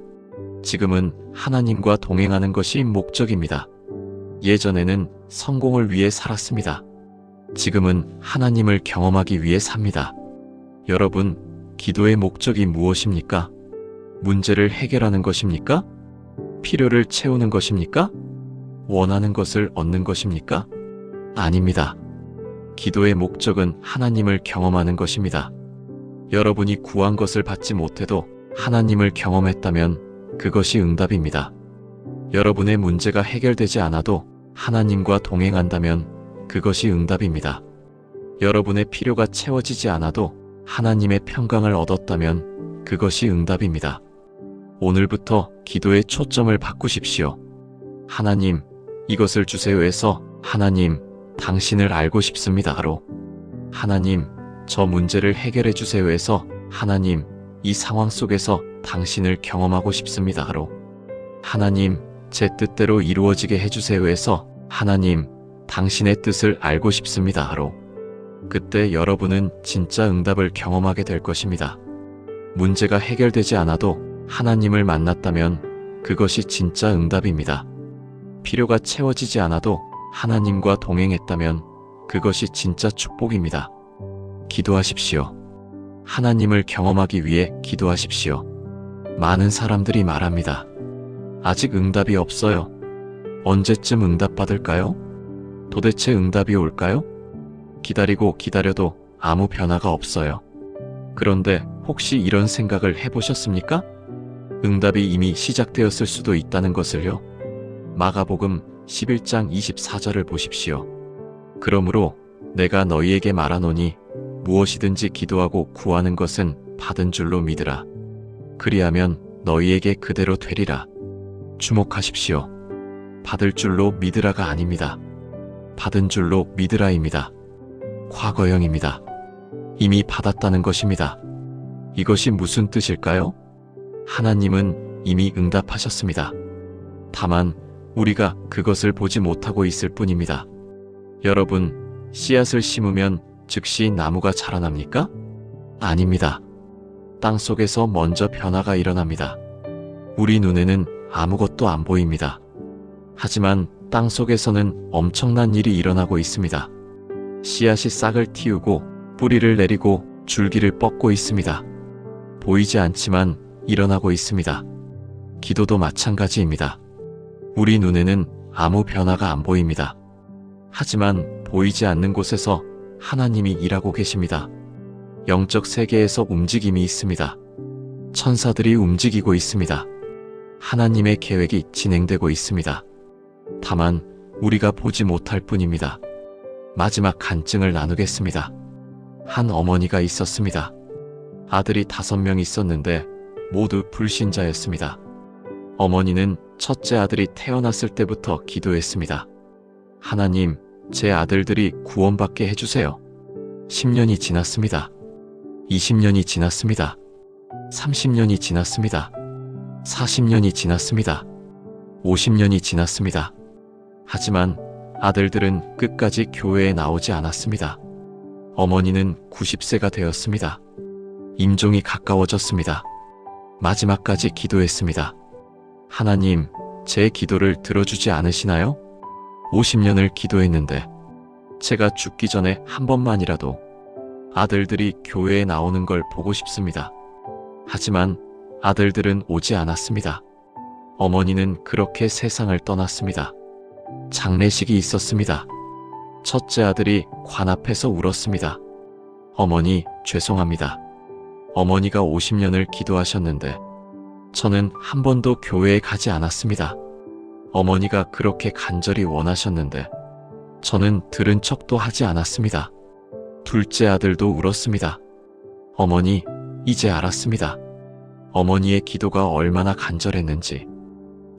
A: 지금은 하나님과 동행하는 것이 목적입니다. 예전에는 성공을 위해 살았습니다. 지금은 하나님을 경험하기 위해 삽니다. 여러분, 기도의 목적이 무엇입니까? 문제를 해결하는 것입니까? 필요를 채우는 것입니까? 원하는 것을 얻는 것입니까? 아닙니다. 기도의 목적은 하나님을 경험하는 것입니다. 여러분이 구한 것을 받지 못해도 하나님을 경험했다면 그것이 응답입니다. 여러분의 문제가 해결되지 않아도 하나님과 동행한다면 그것이 응답입니다. 여러분의 필요가 채워지지 않아도 하나님의 평강을 얻었다면 그것이 응답입니다. 오늘부터 기도의 초점을 바꾸십시오. 하나님, 이것을 주세요에서 하나님, 당신을 알고 싶습니다로. 하나님, 저 문제를 해결해 주세요에서 하나님, 이 상황 속에서 당신을 경험하고 싶습니다로. 하나님, 제 뜻대로 이루어지게 해주세요에서 하나님, 당신의 뜻을 알고 싶습니다로. 그때 여러분은 진짜 응답을 경험하게 될 것입니다. 문제가 해결되지 않아도 하나님을 만났다면 그것이 진짜 응답입니다. 필요가 채워지지 않아도 하나님과 동행했다면 그것이 진짜 축복입니다. 기도하십시오. 하나님을 경험하기 위해 기도하십시오. 많은 사람들이 말합니다. 아직 응답이 없어요. 언제쯤 응답받을까요? 도대체 응답이 올까요? 기다리고 기다려도 아무 변화가 없어요. 그런데 혹시 이런 생각을 해보셨습니까? 응답이 이미 시작되었을 수도 있다는 것을요. 마가복음 11장 24절을 보십시오. 그러므로 내가 너희에게 말하노니 무엇이든지 기도하고 구하는 것은 받은 줄로 믿으라. 그리하면 너희에게 그대로 되리라. 주목하십시오. 받을 줄로 믿으라가 아닙니다. 받은 줄로 믿으라입니다. 과거형입니다. 이미 받았다는 것입니다. 이것이 무슨 뜻일까요? 하나님은 이미 응답하셨습니다. 다만 우리가 그것을 보지 못하고 있을 뿐입니다. 여러분, 씨앗을 심으면 즉시 나무가 자라납니까? 아닙니다. 땅 속에서 먼저 변화가 일어납니다. 우리 눈에는 아무것도 안 보입니다. 하지만 땅 속에서는 엄청난 일이 일어나고 있습니다. 씨앗이 싹을 틔우고 뿌리를 내리고 줄기를 뻗고 있습니다. 보이지 않지만 일어나고 있습니다. 기도도 마찬가지입니다. 우리 눈에는 아무 변화가 안 보입니다. 하지만 보이지 않는 곳에서 하나님이 일하고 계십니다. 영적 세계에서 움직임이 있습니다. 천사들이 움직이고 있습니다. 하나님의 계획이 진행되고 있습니다. 다만 우리가 보지 못할 뿐입니다. 마지막 간증을 나누겠습니다. 한 어머니가 있었습니다. 아들이 5명 있었는데 모두 불신자였습니다. 어머니는 첫째 아들이 태어났을 때부터 기도했습니다. 하나님, 제 아들들이 구원받게 해주세요. 10년이 지났습니다. 20년이 지났습니다. 30년이 지났습니다. 40년이 지났습니다. 50년이 지났습니다. 하지만 아들들은 끝까지 교회에 나오지 않았습니다. 어머니는 90세가 되었습니다. 임종이 가까워졌습니다. 마지막까지 기도했습니다. 하나님, 제 기도를 들어주지 않으시나요? 50년을 기도했는데 제가 죽기 전에 한 번만이라도 아들들이 교회에 나오는 걸 보고 싶습니다. 하지만 아들들은 오지 않았습니다. 어머니는 그렇게 세상을 떠났습니다. 장례식이 있었습니다. 첫째 아들이 관 앞에서 울었습니다. 어머니, 죄송합니다. 어머니가 50년을 기도하셨는데 저는 한 번도 교회에 가지 않았습니다. 어머니가 그렇게 간절히 원하셨는데 저는 들은 척도 하지 않았습니다. 둘째 아들도 울었습니다. 어머니, 이제 알았습니다. 어머니의 기도가 얼마나 간절했는지,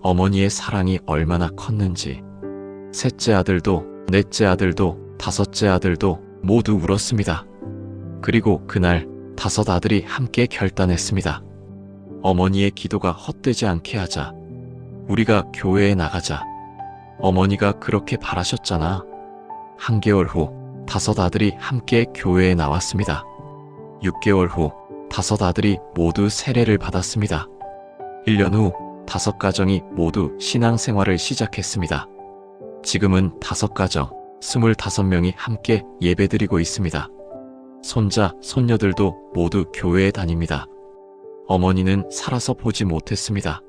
A: 어머니의 사랑이 얼마나 컸는지. 셋째 아들도, 넷째 아들도, 다섯째 아들도 모두 울었습니다. 그리고 그날 5 아들이 함께 결단했습니다. 어머니의 기도가 헛되지 않게 하자. 우리가 교회에 나가자. 어머니가 그렇게 바라셨잖아. 한개월 후 5 아들이 함께 교회에 나왔습니다. 6개월 후 5 아들이 모두 세례를 받았습니다. 1년 후 5 가정이 모두 신앙생활을 시작했습니다. 지금은 5 가정, 25명이 함께 예배드리고 있습니다. 손자, 손녀들도 모두 교회에 다닙니다. 어머니는 살아서 보지 못했습니다.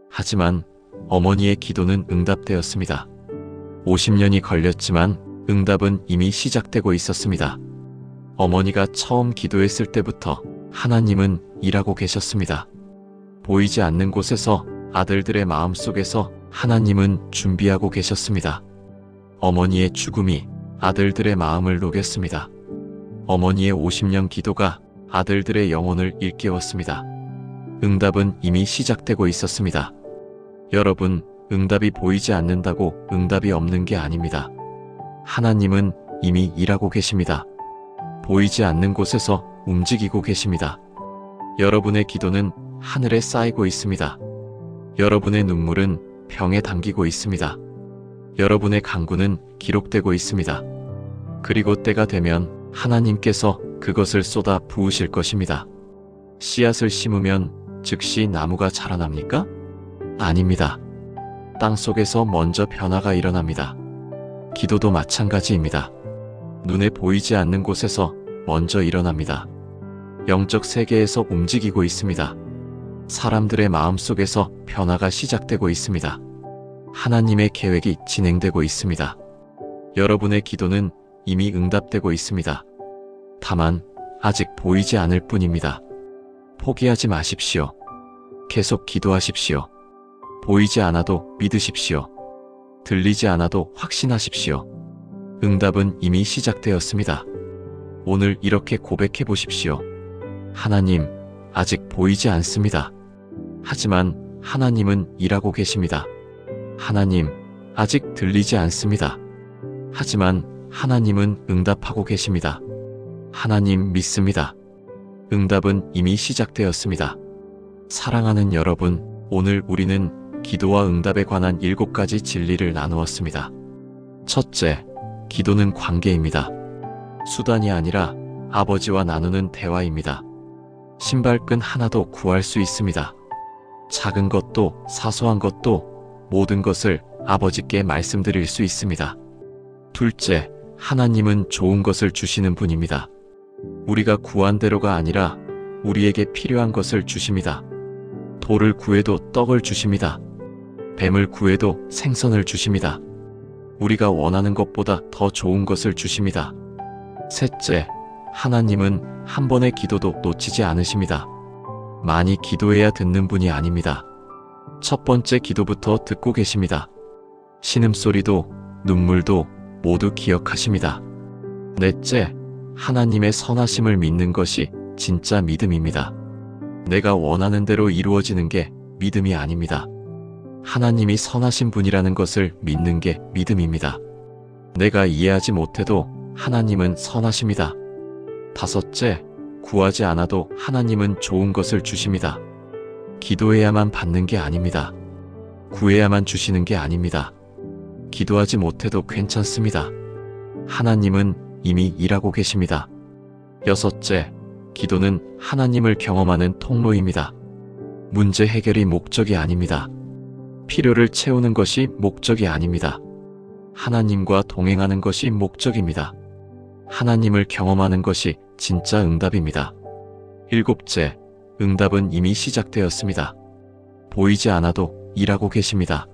A: 하지만 어머니의 기도는 응답되었습니다. 50년이 걸렸지만 응답은 이미 시작되고 있었습니다. 어머니가 처음 기도했을 때부터 하나님은 일하고 계셨습니다. 보이지 않는 곳에서 아들들의 마음속에서 하나님은 준비하고 계셨습니다. 어머니의 죽음이 아들들의 마음을 녹였습니다. 어머니의 50년 기도가 아들들의 영혼을 일깨웠습니다. 응답은 이미 시작되고 있었습니다. 여러분, 응답이 보이지 않는다고 응답이 없는 게 아닙니다. 하나님은 이미 일하고 계십니다. 보이지 않는 곳에서 움직이고 계십니다. 여러분의 기도는 하늘에 쌓이고 있습니다. 여러분의 눈물은 병에 담기고 있습니다. 여러분의 간구는 기록되고 있습니다. 그리고 때가 되면 하나님께서 그것을 쏟아 부으실 것입니다. 씨앗을 심으면 즉시 나무가 자라납니까? 아닙니다. 땅 속에서 먼저 변화가 일어납니다. 기도도 마찬가지입니다. 눈에 보이지 않는 곳에서 먼저 일어납니다. 영적 세계에서 움직이고 있습니다. 사람들의 마음속에서 변화가 시작되고 있습니다. 하나님의 계획이 진행되고 있습니다. 여러분의 기도는 이미 응답되고 있습니다. 다만 아직 보이지 않을 뿐입니다. 포기하지 마십시오. 계속 기도하십시오. 보이지 않아도 믿으십시오. 들리지 않아도 확신하십시오. 응답은 이미 시작되었습니다. 오늘 이렇게 고백해 보십시오. 하나님, 아직 보이지 않습니다. 하지만 하나님은 일하고 계십니다. 하나님, 아직 들리지 않습니다. 하지만 하나님은 응답하고 계십니다. 하나님 믿습니다. 응답은 이미 시작되었습니다. 사랑하는 여러분, 오늘 우리는 기도와 응답에 관한 7가지 진리를 나누었습니다. 첫째, 기도는 관계입니다. 수단이 아니라 아버지와 나누는 대화입니다. 신발끈 하나도 구할 수 있습니다. 작은 것도 사소한 것도 모든 것을 아버지께 말씀드릴 수 있습니다. 둘째, 하나님은 좋은 것을 주시는 분입니다. 우리가 구한 대로가 아니라 우리에게 필요한 것을 주십니다. 돌을 구해도 떡을 주십니다. 뱀을 구해도 생선을 주십니다. 우리가 원하는 것보다 더 좋은 것을 주십니다. 셋째, 하나님은 한 번의 기도도 놓치지 않으십니다. 많이 기도해야 듣는 분이 아닙니다. 첫 번째 기도부터 듣고 계십니다. 신음소리도 눈물도 모두 기억하십니다. 넷째, 하나님의 선하심을 믿는 것이 진짜 믿음입니다. 내가 원하는 대로 이루어지는 게 믿음이 아닙니다. 하나님이 선하신 분이라는 것을 믿는 게 믿음입니다. 내가 이해하지 못해도 하나님은 선하십니다. 다섯째, 구하지 않아도 하나님은 좋은 것을 주십니다. 기도해야만 받는 게 아닙니다. 구해야만 주시는 게 아닙니다. 기도하지 못해도 괜찮습니다. 하나님은 이미 일하고 계십니다. 여섯째, 기도는 하나님을 경험하는 통로입니다. 문제 해결이 목적이 아닙니다. 필요를 채우는 것이 목적이 아닙니다. 하나님과 동행하는 것이 목적입니다. 하나님을 경험하는 것이 진짜 응답입니다. 일곱째, 응답은 이미 시작되었습니다. 보이지 않아도 일하고 계십니다.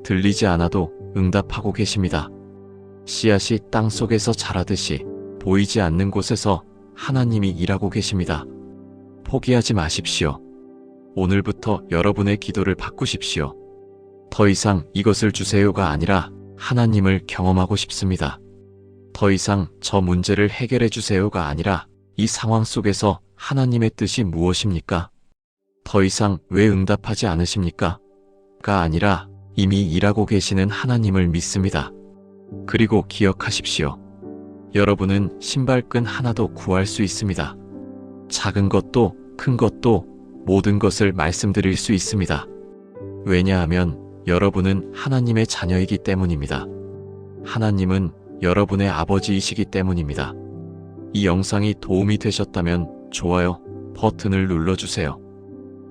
A: 들리지 않아도 응답하고 계십니다. 씨앗이 땅 속에서 자라듯이 보이지 않는 곳에서 하나님이 일하고 계십니다. 포기하지 마십시오. 오늘부터 여러분의 기도를 바꾸십시오. 더 이상 이것을 주세요가 아니라 하나님을 경험하고 싶습니다. 더 이상 저 문제를 해결해 주세요가 아니라 이 상황 속에서 하나님의 뜻이 무엇입니까? 더 이상 왜 응답하지 않으십니까? 가 아니라 이미 일하고 계시는 하나님을 믿습니다. 그리고 기억하십시오. 여러분은 신발끈 하나도 구할 수 있습니다. 작은 것도 큰 것도 모든 것을 말씀드릴 수 있습니다. 왜냐하면 여러분은 하나님의 자녀이기 때문입니다. 하나님은 여러분의 아버지이시기 때문입니다. 이 영상이 도움이 되셨다면 좋아요 버튼을 눌러주세요.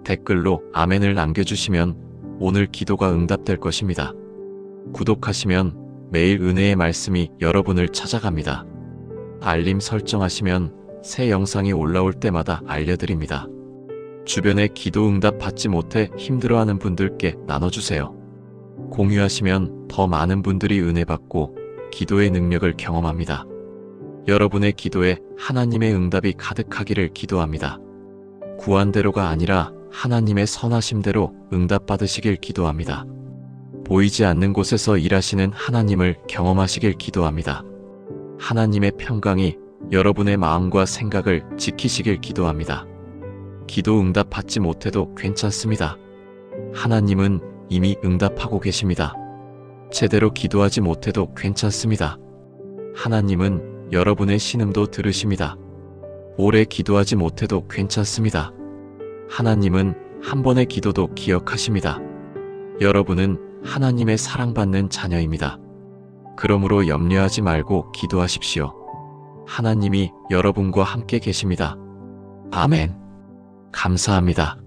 A: 댓글로 아멘을 남겨주시면 오늘 기도가 응답될 것입니다. 구독하시면 매일 은혜의 말씀이 여러분을 찾아갑니다. 알림 설정하시면 새 영상이 올라올 때마다 알려드립니다. 주변에 기도 응답 받지 못해 힘들어하는 분들께 나눠주세요. 공유하시면 더 많은 분들이 은혜 받고 기도의 능력을 경험합니다. 여러분의 기도에 하나님의 응답이 가득하기를 기도합니다. 구한 대로가 아니라 하나님의 선하심대로 응답 받으시길 기도합니다. 보이지 않는 곳에서 일하시는 하나님을 경험하시길 기도합니다. 하나님의 평강이 여러분의 마음과 생각을 지키시길 기도합니다. 기도 응답 받지 못해도 괜찮습니다. 하나님은 이미 응답하고 계십니다. 제대로 기도하지 못해도 괜찮습니다. 하나님은 여러분의 신음도 들으십니다. 오래 기도하지 못해도 괜찮습니다. 하나님은 한 번의 기도도 기억하십니다. 여러분은 하나님의 사랑받는 자녀입니다. 그러므로 염려하지 말고 기도하십시오. 하나님이 여러분과 함께 계십니다. 아멘. 감사합니다.